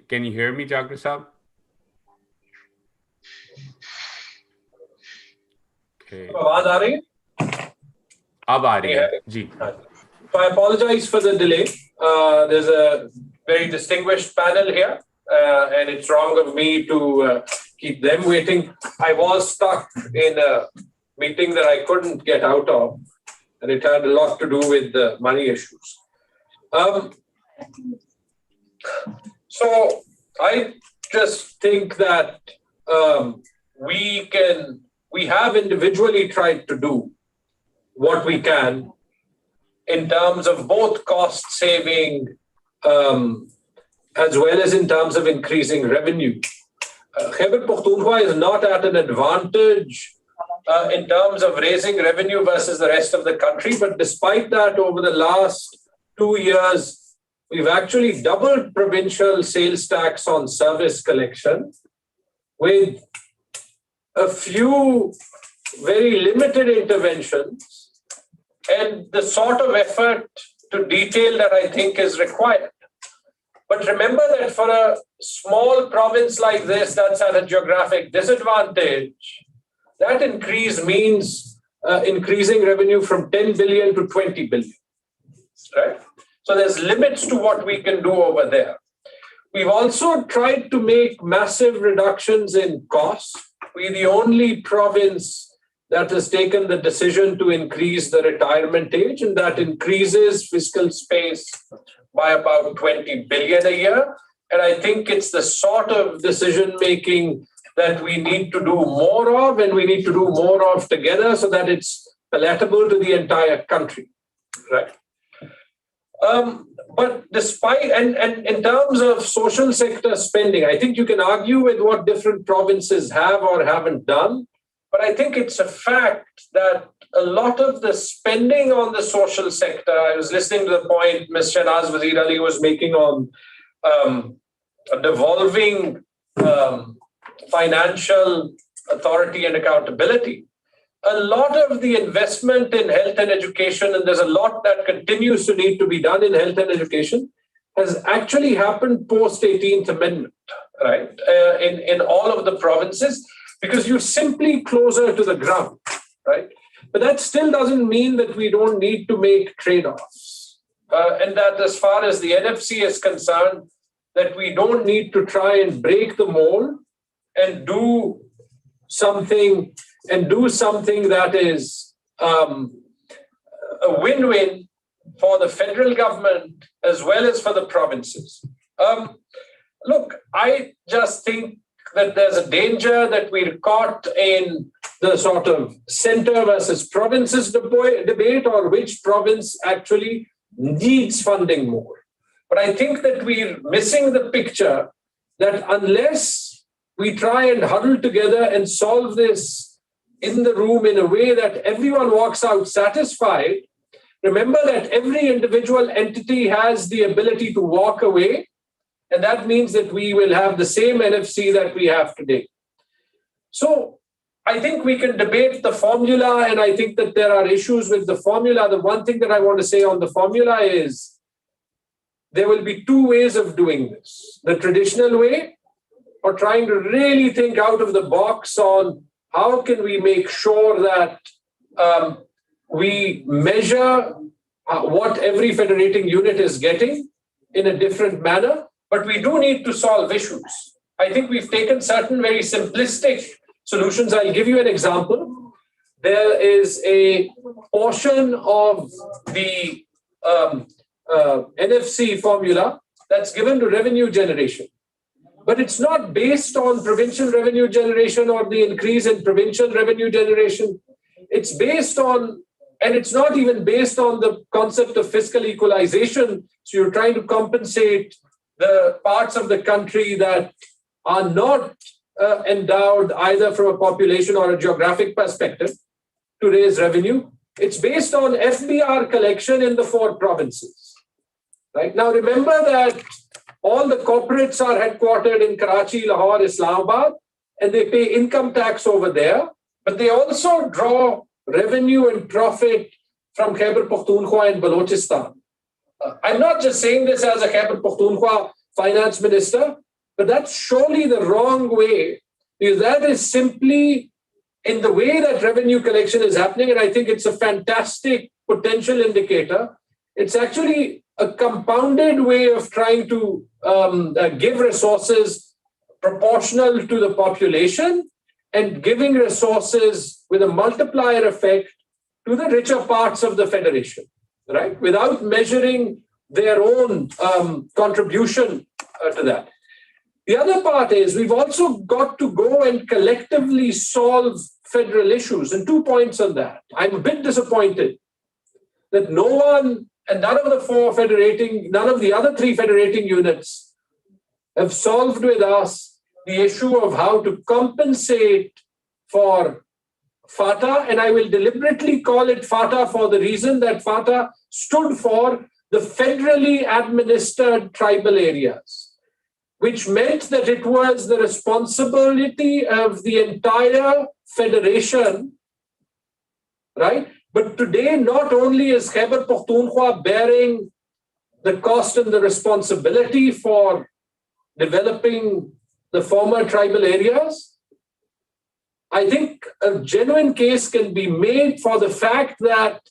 Can you hear me, Jhagra Saab? Okay. आवाज आ रही है? अब आ रही है जी. So I apologize for the delay. There's a very distinguished panel here, and it's wrong of me to keep them waiting. I was stuck in a meeting that I couldn't get out of, and it had a lot to do with the money issues. So I just think that we have individually tried to do what we can in terms of both cost saving as well as in terms of increasing revenue. Khyber Pakhtunkhwa is not at an advantage in terms of raising revenue versus the rest of the country. But despite that, over the last 2 years, we've actually doubled provincial sales tax on service collection with a few very limited interventions and the sort of effort to detail that I think is required. But remember that for a small province like this that's at a geographic disadvantage, that increase means increasing revenue from 10 billion to 20 billion, right? So there's limits to what we can do over there. We've also tried to make massive reductions in costs. We're the only province that has taken the decision to increase the retirement age, and that increases fiscal space by about 20 billion a year. And I think it's the sort of decision-making that we need to do more of, and we need to do more of together so that it's palatable to the entire country, right? But despite, and in terms of social sector spending, I think you can argue with what different provinces have or haven't done, but I think it's a fact that a lot of the spending on the social sector, I was listening to the point Ms. Shahnaz Wazir Ali was making on devolving financial authority and accountability. A lot of the investment in health and education, and there's a lot that continues to need to be done in health and education, has actually happened post 18th Amendment, right? In all of the provinces, because you're simply closer to the ground, right? But that still doesn't mean that we don't need to make trade-offs. And that as far as the NFC is concerned, that we don't need to try and break the mold and do something that is a win-win for the federal government as well as for the provinces. Look, I just think that there's a danger that we're caught in the sort of center versus provinces debate, or which province actually needs funding more. But I think that we're missing the picture that unless we try and huddle together and solve this in the room in a way that everyone walks out satisfied, remember that every individual entity has the ability to walk away, and that means that we will have the same NFC that we have today. So I think we can debate the formula, and I think that there are issues with the formula. The one thing that I want to say on the formula is there will be two ways of doing this. The traditional way, or trying to really think out of the box on how can we make sure that we measure what every federating unit is getting in a different manner, but we do need to solve issues. I think we've taken certain very simplistic solutions. I'll give you an example. There is a portion of the NFC formula that's given to revenue generation, but it's not based on provincial revenue generation or the increase in provincial revenue generation. It's based on, and it's not even based on the concept of fiscal equalization. So you're trying to compensate the parts of the country that are not endowed either from a population or a geographic perspective to raise revenue. It's based on FBR collection in the 4 provinces. Right now, remember that all the corporates are headquartered in Karachi, Lahore, Islamabad, and they pay income tax over there, but they also draw revenue and profit from Khyber, Pakhtunkhwa, and Balochistan. I'm not just saying this as a Khyber Pakhtunkhwa finance minister, but that's surely the wrong way, because that is simply in the way that revenue collection is happening, and I think it's a fantastic potential indicator. It's actually a compounded way of trying to give resources proportional to the population and giving resources with a multiplier effect to the richer parts of the federation, right? Without measuring their own contribution to that. The other part is we've also got to go and collectively solve federal issues. And 2 points on that. I'm a bit disappointed that no one, and none of the other 3 federating units have solved with us the issue of how to compensate for FATA, and I will deliberately call it FATA for the reason that FATA stood for the federally administered tribal areas, which meant that it was the responsibility of the entire federation, right? But today, not only is Khyber Pakhtunkhwa bearing the cost and the responsibility for developing the former tribal areas, I think a genuine case can be made for the fact that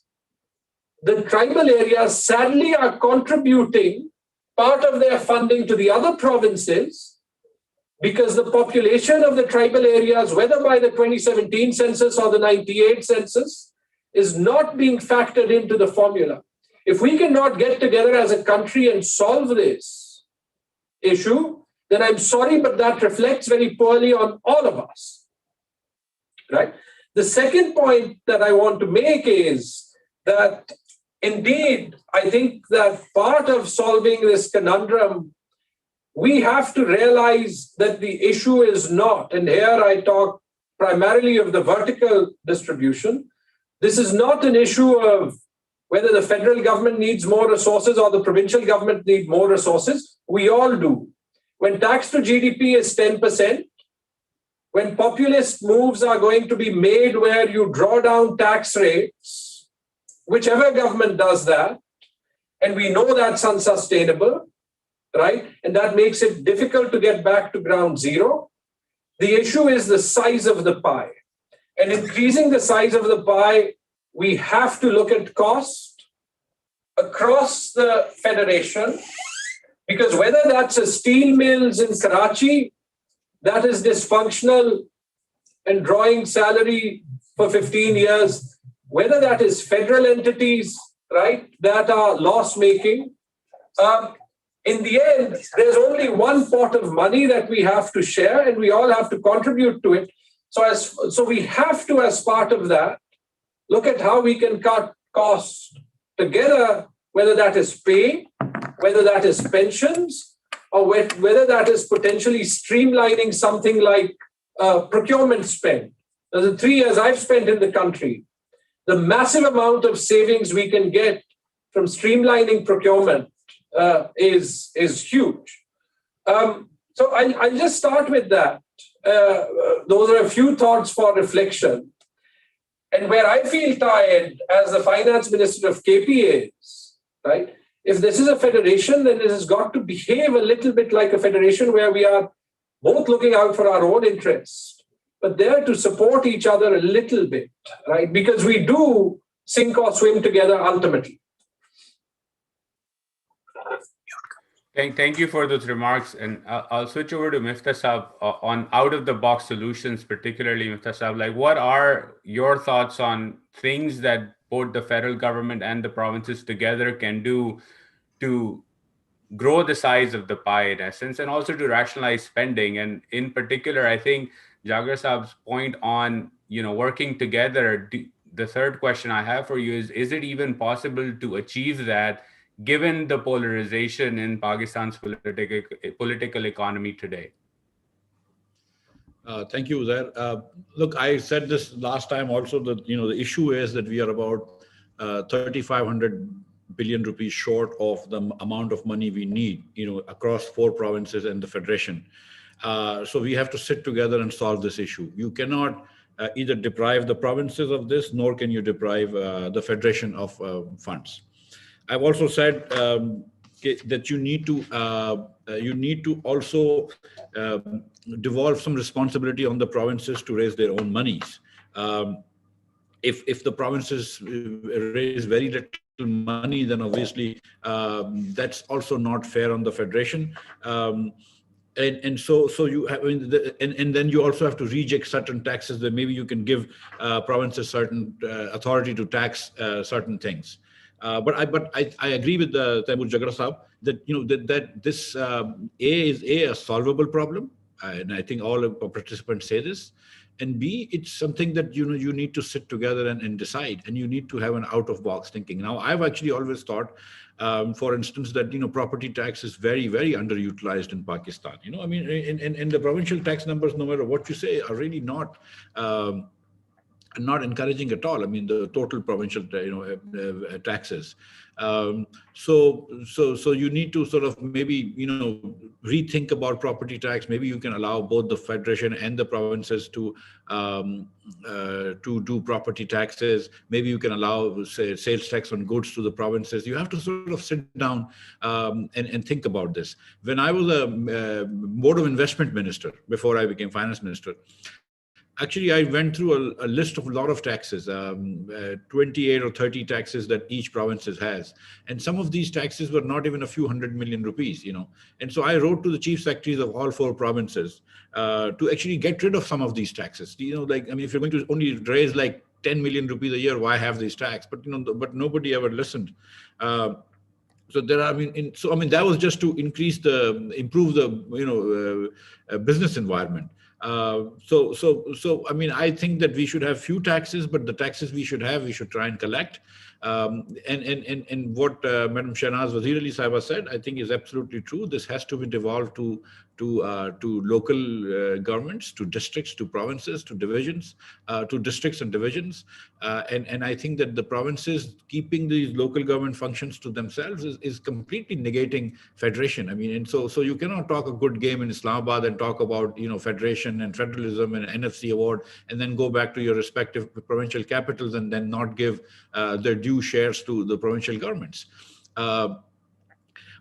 the tribal areas sadly are contributing part of their funding to the other provinces because the population of the tribal areas, whether by the 2017 census or the 98 census, is not being factored into the formula. If we cannot get together as a country and solve this issue, then I'm sorry, but that reflects very poorly on all of us, right? The second point that I want to make is that indeed, I think that part of solving this conundrum, we have to realize that the issue is not, and here I talk primarily of the vertical distribution, this is not an issue of whether the federal government needs more resources or the provincial government need more resources. We all do. When tax to GDP is 10%, when populist moves are going to be made where you draw down tax rates, whichever government does that, and we know that's unsustainable, right? And that makes it difficult to get back to ground zero. The issue is the size of the pie. And increasing the size of the pie, we have to look at cost across the federation, because whether that's a steel mills in Karachi that is dysfunctional and drawing salary for 15 years, whether that is federal entities, right, that are loss-making, in the end, there's only one pot of money that we have to share, and we all have to contribute to it. So we have to, as part of that, look at how we can cut costs together, whether that is pay, whether that is pensions, or whether that is potentially streamlining something like procurement spend. Now, the 3 years I've spent in the country, the massive amount of savings we can get from streamlining procurement is huge. So I'll just start with that. Those are a few thoughts for reflection. And where I feel tired as the finance minister of KP is, right? If this is a federation, then it has got to behave a little bit like a federation where we are both looking out for our own interests, but there to support each other a little bit, right? Because we do sink or swim together ultimately. Thank you for those remarks. And I'll switch over to Miftah Saab on out-of-the-box solutions, particularly Miftah Saab. Like, what are your thoughts on things that both the federal government and the provinces together can do to grow the size of the pie in essence, and also to rationalize spending? And in particular, I think Jhagra Saab's point on, working together, the third question I have for you is it even possible to achieve that given the polarization in Pakistan's political economy today? Thank you, Uzair. Look, I said this last time also that, the issue is that we are about 3,500 billion rupees short of the amount of money we need, across 4 provinces and the federation. So we have to sit together and solve this issue. You cannot either deprive the provinces of this, nor can you deprive the federation of funds. I've also said that you need to also devolve some responsibility on the provinces to raise their own monies. If the provinces raise very little money, then obviously that's also not fair on the federation. And so you have, and then you also have to reject certain taxes that maybe you can give provinces certain authority to tax certain things. But I agree with Taimur Jhagra Saab that that this is a solvable problem, and I think all participants say this. And B, it's something that you need to sit together and decide, and you need to have an out-of-box thinking. Now, I've actually always thought, for instance, that property tax is very, very underutilized in Pakistan. I mean, and the provincial tax numbers, no matter what you say, are really not not encouraging at all. I mean, the total provincial, taxes. So you need to sort of maybe, rethink about property tax. Maybe you can allow both the federation and the provinces to do property taxes. Maybe you can allow, say, sales tax on goods to the provinces. You have to sort of sit down and think about this. When I was a Board of Investment Minister, before I became Finance Minister, actually, I went through a list of a lot of taxes, 28 or 30 taxes that each province has. And some of these taxes were not even a few 100 million rupees, And so I wrote to the chief secretaries of all 4 provinces to actually get rid of some of these taxes. If you're going to only raise like 10 million rupees a year, why have these taxes? But, but nobody ever listened. So that was just to improve the, business environment. I think that we should have few taxes, but the taxes we should try and collect. And what Madam Shahnaz Wazir Ali Sahiba said, I think is absolutely true. This has to be devolved to local governments, to districts, to provinces, to divisions, to districts and divisions. And I think that the provinces keeping these local government functions to themselves is completely negating federation. And so you cannot talk a good game in Islamabad and talk about, federation and federalism and NFC Award, and then go back to your respective provincial capitals and then not give their due shares to the provincial governments.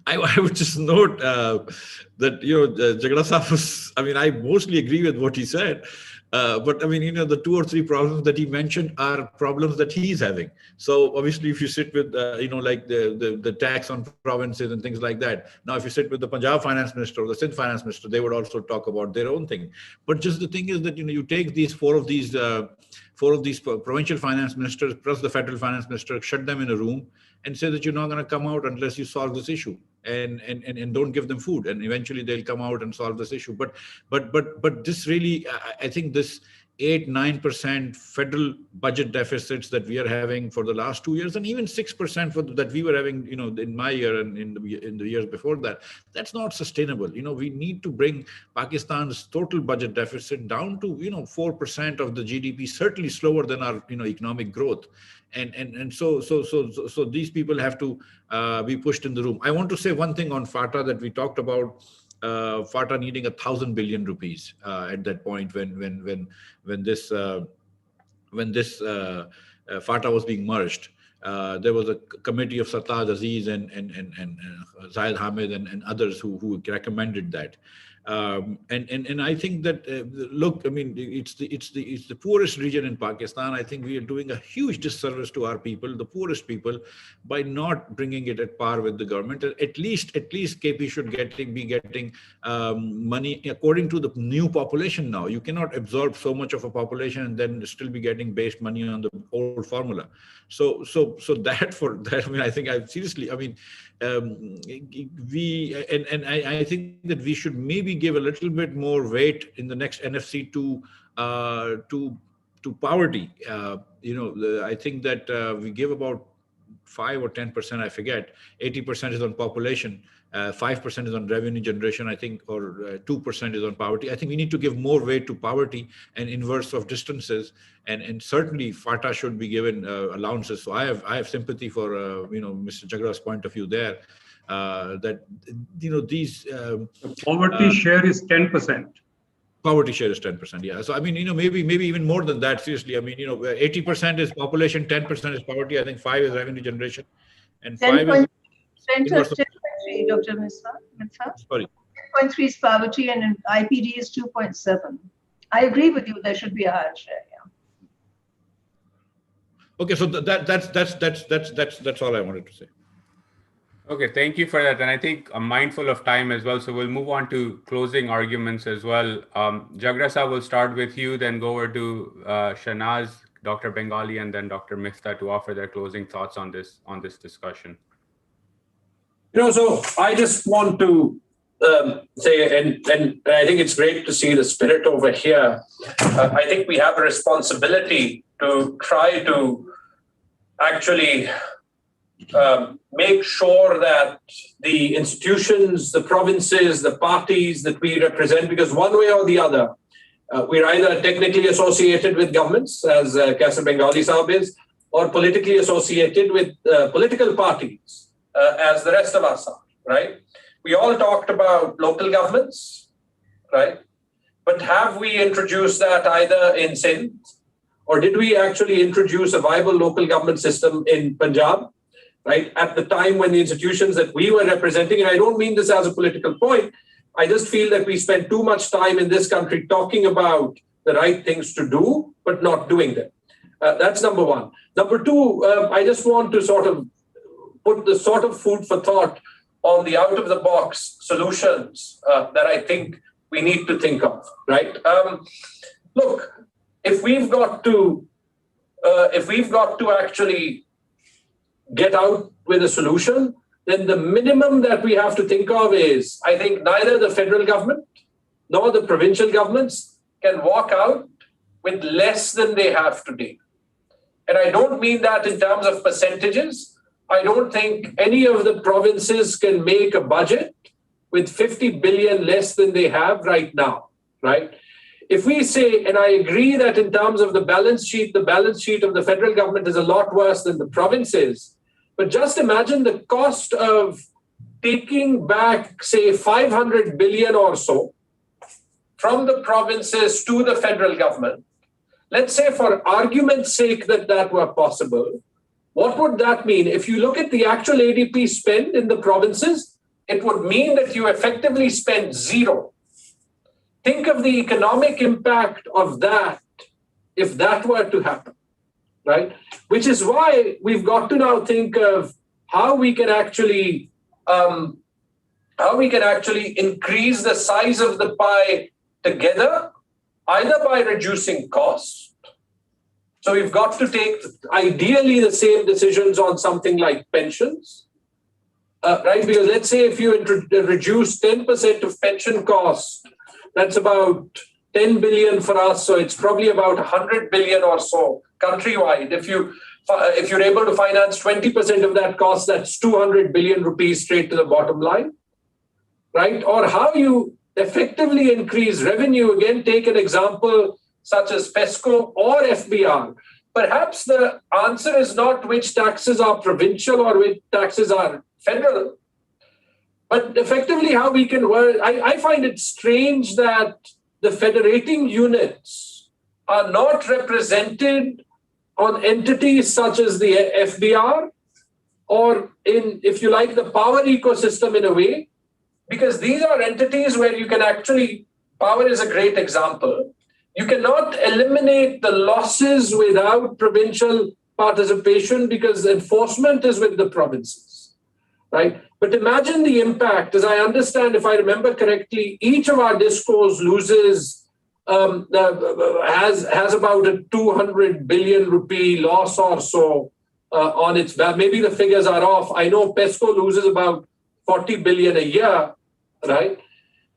I would just note that, Jhagra Sahib was, I mostly agree with what he said. But the 2 or 3 problems that he mentioned are problems that he's having. So obviously, if you sit with, like the tax on provinces and things like that. Now, if you sit with the Punjab finance minister or the Sindh finance minister, they would also talk about their own thing. But just the thing is that, you take these 4 of these provincial finance ministers plus the federal finance minister, shut them in a room and say that you're not going to come out unless you solve this issue, and don't give them food, and eventually they'll come out and solve this issue. But this really, I think this 8-9% federal budget deficits that we are having for the last 2 years, and even 6% that we were having, in my year and in the years before that, that's not sustainable. We need to bring Pakistan's total budget deficit down to 4% of the GDP, certainly slower than our economic growth, and so these people have to be pushed in the room. I want to say one thing on FATA that we talked about. FATA needing 1,000 billion rupees at that point when this FATA was being merged. There was a committee of Sartaj Aziz and Zahid Hamid and others who recommended that. And I think that look, it's the poorest region in Pakistan. I think we are doing a huge disservice to our people, the poorest people, by not bringing it at par with the government. At least KP should be getting money according to the new population. Now you cannot absorb so much of a population and then still be getting based money on the old formula. So that I think I think that we should maybe give a little bit more weight in the next NFC to poverty. I think that we give about 5 or 10%, I forget. 80% is on population, 5% is on revenue generation, I think, or 2% is on poverty. I think we need to give more weight to poverty and inverse of distances, and certainly FATA should be given allowances. So I have sympathy for Mr. Jhagra's point of view there. That these poverty share is 10%. Poverty share is 10%. Yeah. So maybe even more than that. Seriously, 80% is population, 10% is poverty. I think 5 is revenue generation, and 5 is 10.3, Dr. Miftah. Sorry. 10.3 is poverty, and IPD is 2.7. I agree with you. There should be a higher share. Yeah. Okay, so that's all I wanted to say. Okay, thank you for that. And I think I'm mindful of time as well. So we'll move on to closing arguments as well. Jhagra Sahib, will start with you, then go over to Shahnaz, Dr. Bengali, and then Dr. Miftah to offer their closing thoughts on this discussion. So I just want to say, and I think it's great to see the spirit over here. I think we have a responsibility to try to actually make sure that the institutions, the provinces, the parties that we represent, because one way or the other, We're either technically associated with governments, as Kaiser Bengali Sahab is, or politically associated with political parties, as the rest of us are, right? We all talked about local governments, right? But have we introduced that either in Sindh, or did we actually introduce a viable local government system in Punjab, right? At the time when the institutions that we were representing, and I don't mean this as a political point, I just feel that we spend too much time in this country talking about the right things to do, but not doing them. That's number one. Number two, I just want to sort of put the sort of food for thought on the out-of-the-box solutions that I think we need to think of, right? Look, if we've got to actually get out with a solution, then the minimum that we have to think of is, I think neither the federal government nor the provincial governments can walk out with less than they have today. And I don't mean that in terms of percentages. I don't think any of the provinces can make a budget with 50 billion less than they have right now, right? If we say, and I agree that in terms of the balance sheet of the federal government is a lot worse than the provinces, but just imagine the cost of taking back, say, 500 billion or so from the provinces to the federal government. Let's say for argument's sake that were possible. What would that mean? If you look at the actual ADP spend in the provinces, it would mean that you effectively spend zero. Think of the economic impact of that if that were to happen, right? Which is why we've got to now think of how we can actually increase the size of the pie together, either by reducing costs. So we've got to take ideally the same decisions on something like pensions, right? Because let's say if you reduce 10% of pension costs, that's about 10 billion for us. So it's probably about 100 billion or so countrywide. If you're able to finance 20% of that cost, that's 200 billion rupees straight to the bottom line, right? Or how you effectively increase revenue. Again, take an example such as PESCO or FBR. Perhaps the answer is not which taxes are provincial or which taxes are federal, but effectively how we can work. I find it strange that the federating units are not represented on entities such as the FBR or in, if you like, the power ecosystem in a way, because these are entities where you can actually, power is a great example. You cannot eliminate the losses without provincial participation because enforcement is with the provinces, right? But imagine the impact. As I understand, if I remember correctly, each of our discos loses, has about a 200 billion rupee loss or so on its back. Maybe the figures are off. I know PESCO loses about 40 billion a year, right?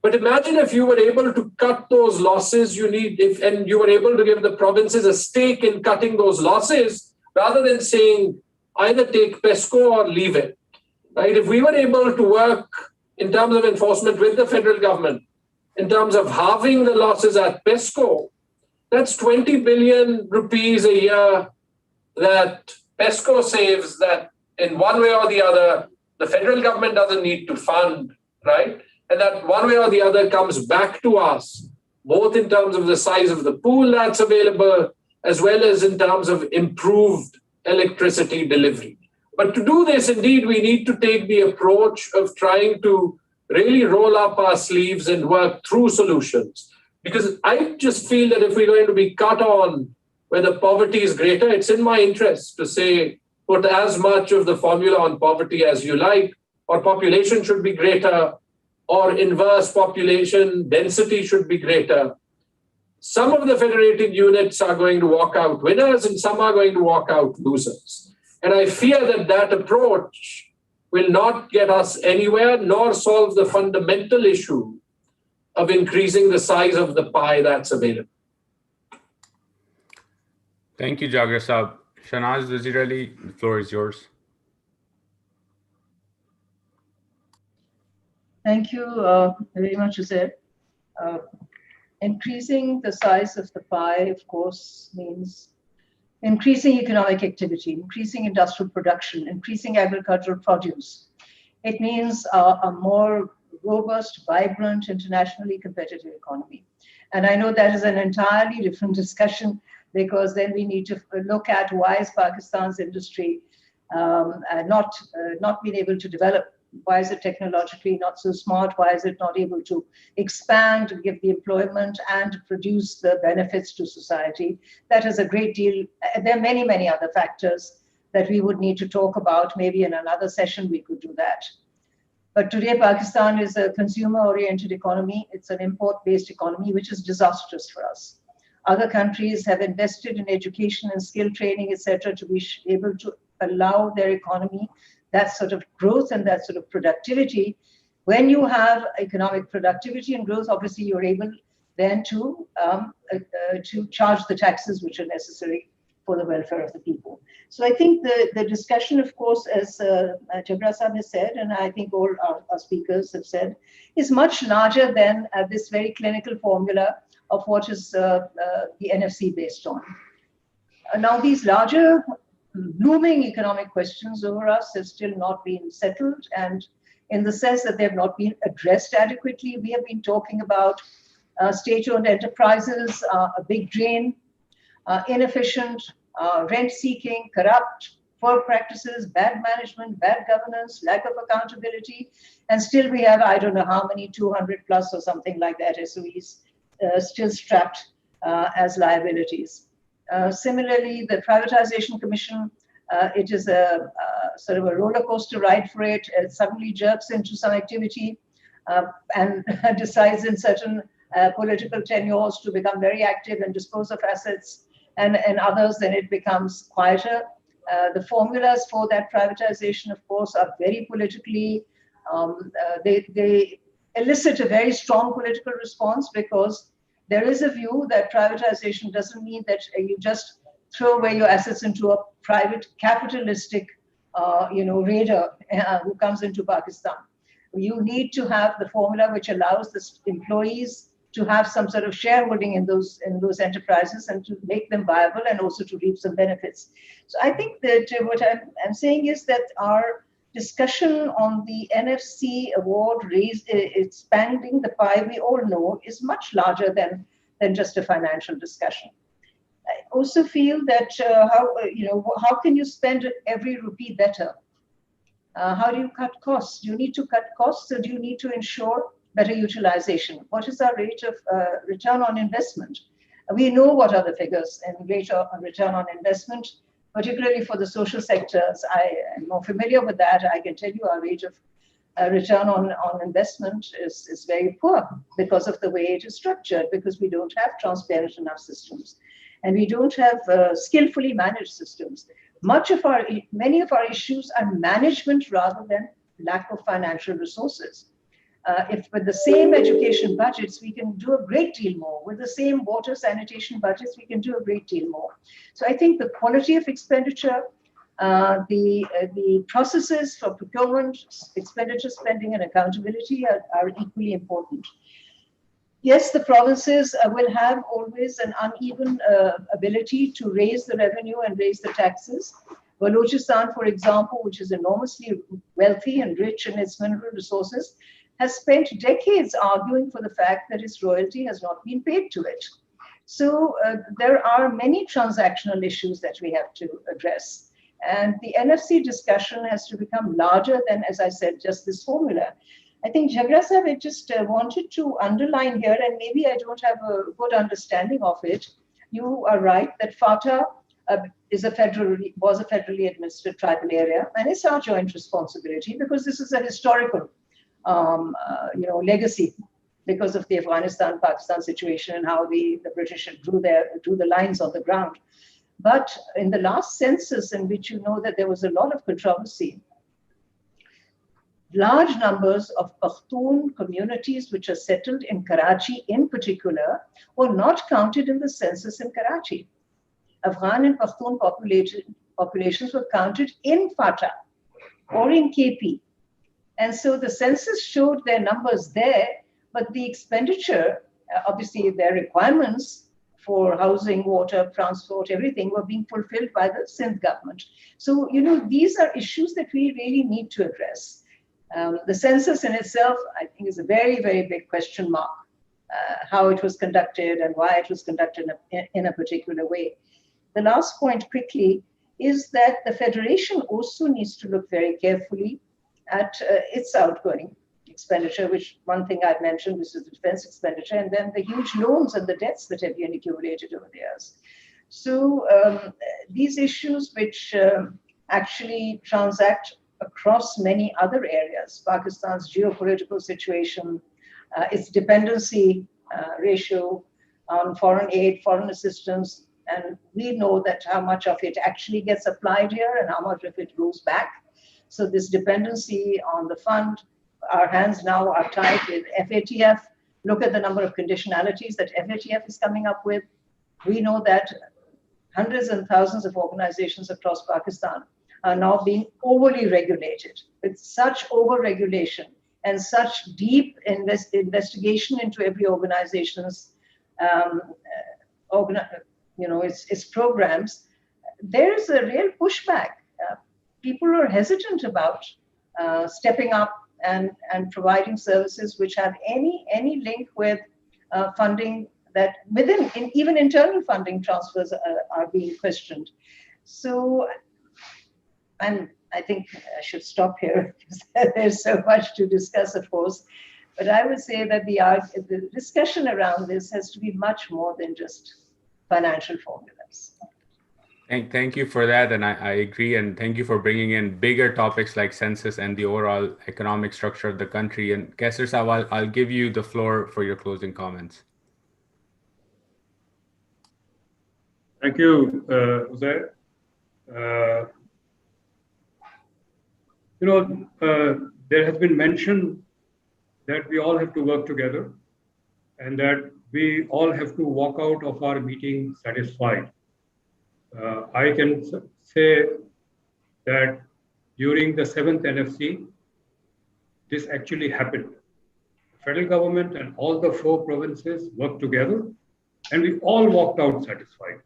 But imagine if you were able to cut those losses and you were able to give the provinces a stake in cutting those losses rather than saying either take PESCO or leave it, right? If we were able to work in terms of enforcement with the federal government, in terms of halving the losses at PESCO, that's 20 billion rupees a year that PESCO saves that in one way or the other, the federal government doesn't need to fund, right? And that one way or the other comes back to us, both in terms of the size of the pool that's available, as well as in terms of improved electricity delivery. But to do this, indeed, we need to take the approach of trying to really roll up our sleeves and work through solutions. Because I just feel that if we're going to be cut on where the poverty is greater, it's in my interest to say, put as much of the formula on poverty as you like, or population should be greater, or inverse population density should be greater. Some of the federated units are going to walk out winners and some are going to walk out losers. And I fear that that approach will not get us anywhere nor solve the fundamental issue of increasing the size of the pie that's available. Thank you, Jhagra Sahab. Shahnaz Wazir Ali, the floor is yours. Thank you very much, Uzair. increasing the size of the pie, of course, means increasing economic activity, increasing industrial production, increasing agricultural produce. It means a more robust, vibrant, internationally competitive economy. And I know that is an entirely different discussion, because then we need to look at why is Pakistan's industry not being able to develop. Why is it technologically not so smart? Why is it not able to expand, give the employment, and produce the benefits to society? That is a great deal. There are many, many other factors that we would need to talk about. Maybe in another session we could do that. But today, Pakistan is a consumer-oriented economy. It's an import-based economy, which is disastrous for us. Other countries have invested in education and skill training, etc., to be able to allow their economy that sort of growth and that sort of productivity. When you have economic productivity and growth, obviously you're able then to charge the taxes which are necessary for the welfare of the people. So I think the discussion, of course, as Jhagra Sahib has said, and I think all our speakers have said, is much larger than this very clinical formula of what is the NFC based on. Now, these larger looming economic questions over us have still not been settled, and in the sense that they have not been addressed adequately. We have been talking about state-owned enterprises, a big drain, inefficient, rent-seeking, corrupt, poor practices, bad management, bad governance, lack of accountability, and still we have, I don't know how many, 200 plus or something like that, SOEs still strapped as liabilities. Similarly, the Privatization Commission, it is a sort of a roller coaster ride for it. It suddenly jerks into some activity and decides in certain political tenures to become very active and dispose of assets, and others, then it becomes quieter. The formulas for that privatization, of course, are very politically, they elicit a very strong political response, because there is a view that privatization doesn't mean that you just throw away your assets into a private capitalistic, raider who comes into Pakistan. You need to have the formula which allows the employees to have some sort of shareholding in those enterprises and to make them viable and also to reap some benefits. So I think that what I'm saying is that our discussion on the NFC Award expanding the pie, we all know, is much larger than just a financial discussion. I also feel that how can you spend every rupee better? How do you cut costs? Do you need to cut costs, or do you need to ensure better utilization? What is our rate of return on investment? We know what are the figures in rate of return on investment, particularly for the social sectors. I am more familiar with that. I can tell you our rate of return on investment is very poor because of the way it is structured, because we don't have transparent enough systems, and we don't have skillfully managed systems. Many of our issues are management rather than lack of financial resources. If with the same education budgets, we can do a great deal more. With the same water sanitation budgets, we can do a great deal more. So I think the quality of expenditure, the processes for procurement, expenditure spending, and accountability are equally important. Yes, the provinces will have always an uneven ability to raise the revenue and raise the taxes. Balochistan, for example, which is enormously wealthy and rich in its mineral resources, has spent decades arguing for the fact that its royalty has not been paid to it. So there are many transactional issues that we have to address. And the NFC discussion has to become larger than, as I said, just this formula. I think Jhagra Sahib, I just wanted to underline here, and maybe I don't have a good understanding of it. You are right that FATA was a federally administered tribal area, and it's our joint responsibility, because this is a historical legacy because of the Afghanistan-Pakistan situation and how the British drew the lines on the ground. But in the last census, in which you know that there was a lot of controversy, large numbers of Pakhtun communities which are settled in Karachi in particular were not counted in the census in Karachi. Afghan and Pakhtun populations were counted in FATA or in KP. And so the census showed their numbers there, but the expenditure obviously their requirements for housing, water, transport, everything were being fulfilled by the Sindh government. So, these are issues that we really need to address. The census in itself, I think, is a very, very big question mark, how it was conducted and why it was conducted in a particular way. The last point quickly is that the Federation also needs to look very carefully at its outgoing expenditure, which one thing I've mentioned, which is the defense expenditure, and then the huge loans and the debts that have been accumulated over the years. So these issues which actually transact across many other areas, Pakistan's geopolitical situation, its dependency ratio on foreign aid, foreign assistance, and we know that how much of it actually gets applied here and how much of it goes back. So this dependency on the fund, our hands now are tied with FATF. Look at the number of conditionalities that FATF is coming up with. We know that hundreds and thousands of organizations across Pakistan are now being overly regulated. With such over-regulation and such deep investigation into every organization's its programs, there is a real pushback. People are hesitant about stepping up and providing services which have any link with funding that even internal funding transfers are being questioned. So, and I think I should stop here because there's so much to discuss, of course. But I would say that the discussion around this has to be much more than just financial formulas. Thank you for that, and I agree, and thank you for bringing in bigger topics like census and the overall economic structure of the country. And Kaiser Sahab, I'll give you the floor for your closing comments. Thank you, Uzair. There has been mention that we all have to work together and that we all have to walk out of our meeting satisfied. I can say that during the 7th NFC, this actually happened. The federal government and all the 4 provinces worked together and we all walked out satisfied.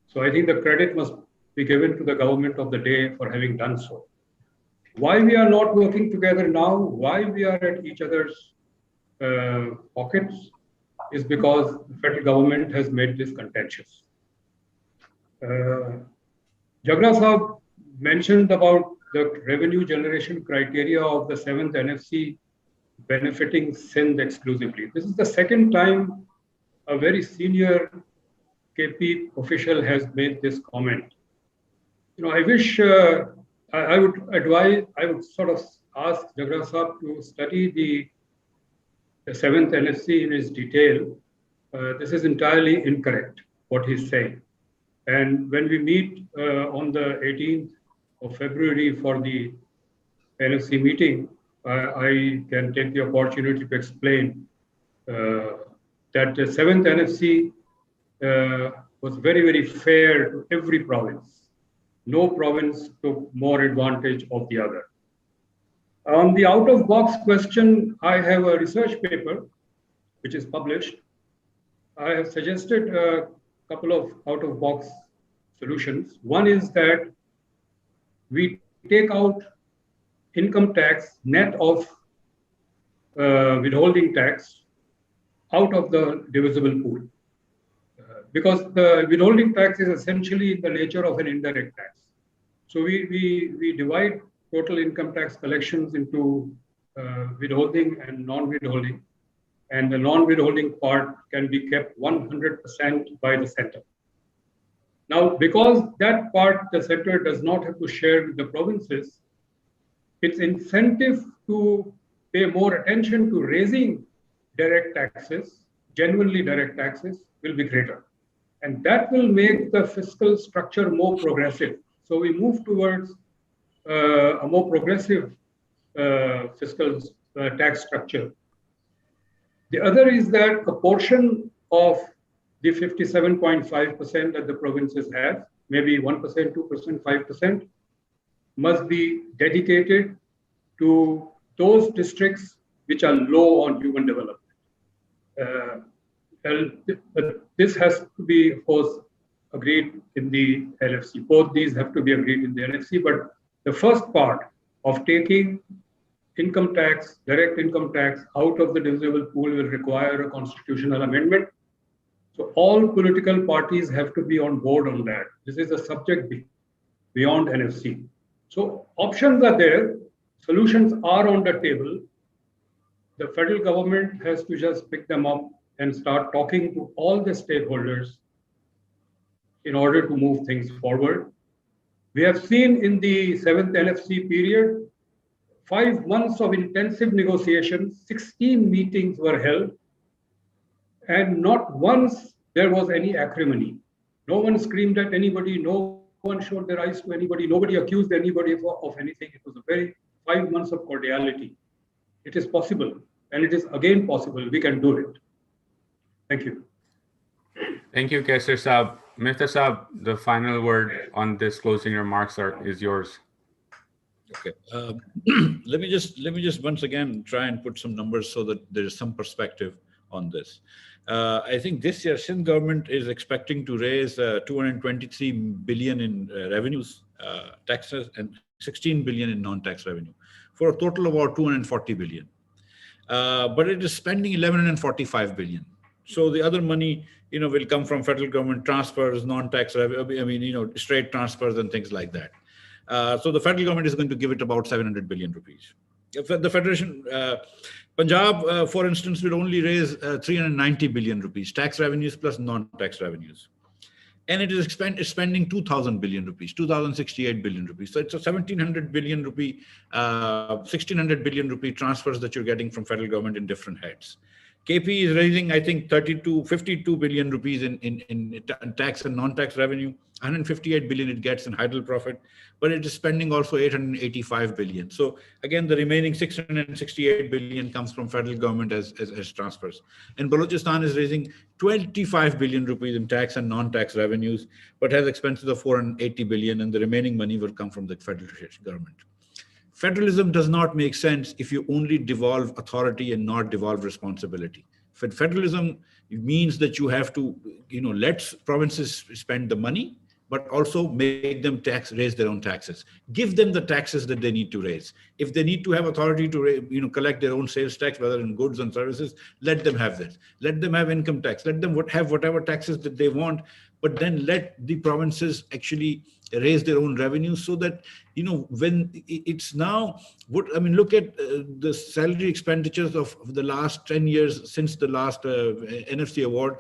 So I think the credit must be given to the government of the day for having done so. Why we are not working together now, why we are at each other's pockets, is because the federal government has made this contentious. Jhagra Sahab mentioned about the revenue generation criteria of the 7th NFC benefiting Sindh exclusively. This is the second time a very senior KP official has made this comment. I wish I would sort of ask Jhagra Sahab to study the 7th NFC in its detail. This is entirely incorrect, what he's saying. And when we meet on the 18th of February for the NFC meeting, I can take the opportunity to explain that the 7th NFC was very, very fair to every province. No province took more advantage of the other. On the out-of-box question, I have a research paper which is published. I have suggested a couple of out-of-box solutions. One is that we take out income tax net of withholding tax out of the divisible pool. Because the withholding tax is essentially the nature of an indirect tax. So we divide total income tax collections into withholding and non-withholding. And the non-withholding part can be kept 100% by the center. Now, because that part the center does not have to share with the provinces, its incentive to pay more attention to raising direct taxes, genuinely direct taxes, will be greater. And that will make the fiscal structure more progressive. So we move towards a more progressive fiscal tax structure. The other is that a portion of the 57.5% that the provinces have, maybe 1%, 2%, 5%, must be dedicated to those districts which are low on human development. this has to be, of course, agreed in the LFC. Both these have to be agreed in the LFC, but the first part of taking income tax, direct income tax out of the divisible pool will require a constitutional amendment. So all political parties have to be on board on that. This is a subject beyond NFC. So options are there, solutions are on the table. The federal government has to just pick them up and start talking to all the stakeholders in order to move things forward. We have seen in the 7th NFC period, 5 months of intensive negotiations, 16 meetings were held, and not once there was any acrimony. No one screamed at anybody, no one showed their eyes to anybody, nobody accused anybody of anything. It was a very 5 months of cordiality. It is possible, and it is again possible. We can do it. Thank you. Thank you, Kaiser Saab. Miftah Saab, the final word on this closing remarks is yours. Okay. Let me just once again try and put some numbers so that there is some perspective on this. I think this year, Sindh government is expecting to raise 223 billion in revenues, taxes, and 16 billion in non-tax revenue, for a total of about 240 billion. But it is spending 1145 billion. So the other money, will come from federal government transfers, non-tax revenue, straight transfers and things like that. So the federal government is going to give it about 700 billion rupees. The Federation, Punjab, for instance, will only raise 390 billion rupees, tax revenues plus non-tax revenues. And it is spending 2,000 billion rupees, 2,068 billion rupees. So it's a 1,700 billion rupee, 1,600 billion rupee transfers that you're getting from federal government in different heads. KP is raising, I think, 52 billion rupees in tax and non-tax revenue, 158 billion it gets in idle profit, but it is spending also 885 billion. So again, the remaining 668 billion comes from federal government as transfers. And Balochistan is raising 25 billion rupees in tax and non-tax revenues, but has expenses of 480 billion, and the remaining money will come from the federal government. Federalism does not make sense if you only devolve authority and not devolve responsibility. Federalism means that you have to, let provinces spend the money, but also make them raise their own taxes. Give them the taxes that they need to raise. If they need to have authority to collect their own sales tax, whether in goods and services, let them have that. Let them have income tax. Let them have whatever taxes that they want, but then let the provinces actually raise their own revenue so that, when it's now, look at the salary expenditures of the last 10 years since the last NFC Award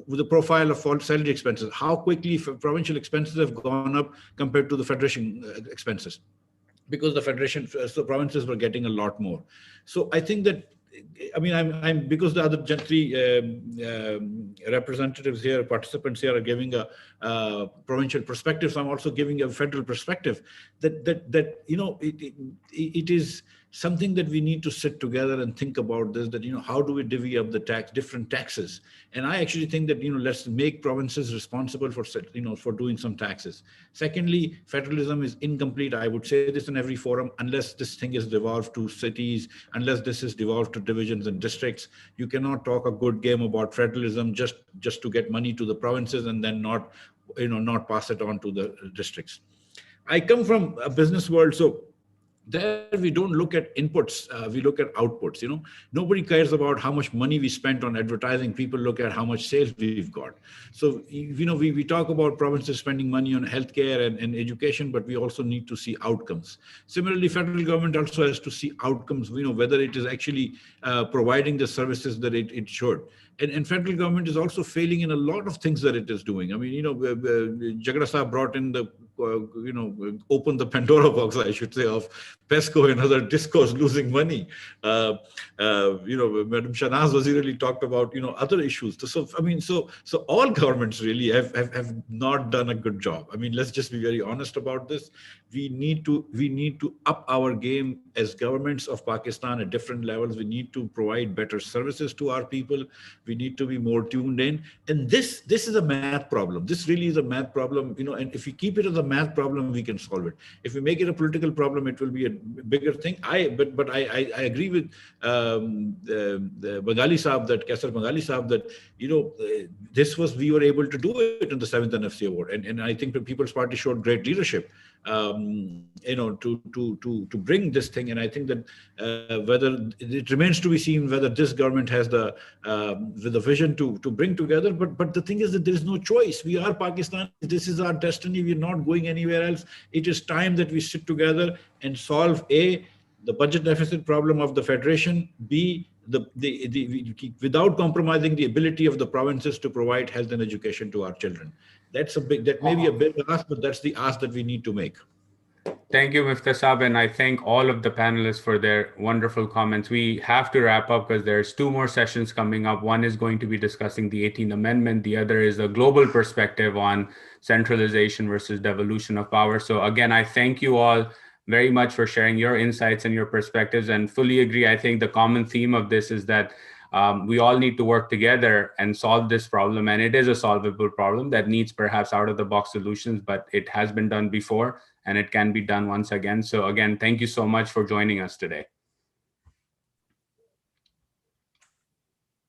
with the profile of salary expenses, how quickly provincial expenses have gone up compared to the Federation expenses, because the Federation, so provinces were getting a lot more. So I think that, I'm because the other three representatives here, participants here, are giving a provincial perspective. So I'm also giving a federal perspective. That it is something that we need to sit together and think about this. That how do we divvy up the different taxes? And I actually think that let's make provinces responsible for for doing some taxes. Secondly, federalism is incomplete. I would say this in every forum, unless this thing is devolved to cities, unless this is devolved to divisions and districts. You cannot talk a good game about federalism just to get money to the provinces and then not pass it on to the districts. I come from a business world, so there we don't look at inputs, we look at outputs. Nobody cares about how much money we spent on advertising. People look at how much sales we've got. So we talk about provinces spending money on healthcare and education, but we also need to see outcomes. Similarly, federal government also has to see outcomes, whether it is actually providing the services that it should. And federal government is also failing in a lot of things that it is doing. Jhagra Saab brought in the, opened the Pandora box, I should say, of PESCO and other discos losing money. Madam Shahnaz Wazir Ali talked about, other issues. So all governments really have not done a good job. Let's just be very honest about this. We need to up our game as governments of Pakistan at different levels. We need to provide better services to our people. We need to be more tuned in. And this is a math problem. This really is a math problem, and if we keep it as a math problem, we can solve it. If we make it a political problem, it will be a bigger thing. But I agree with the Bengali Saab, that Kaiser Bengali Saab, that we were able to do it in the 7th NFC Award, and I think the People's Party showed great leadership, to bring this thing. And I think that whether it remains to be seen whether this government has the vision to bring together. But the thing is that there is no choice. We are Pakistan. This is our destiny. We're not going anywhere else. It is time that we sit together and solve A, the budget deficit problem of the federation, B, without compromising the ability of the provinces to provide health and education to our children. That may be a big ask, but that's the ask that we need to make. Thank you, Miftah Saab, and I thank all of the panelists for their wonderful comments. We have to wrap up because there's 2 more sessions coming up. One is going to be discussing the 18th Amendment. The other is a global perspective on centralization versus devolution of power. So again, I thank you all very much for sharing your insights and your perspectives, and fully agree. I think the common theme of this is that we all need to work together and solve this problem. And it is a solvable problem that needs perhaps out-of-the-box solutions, but it has been done before and it can be done once again. So again, thank you so much for joining us today.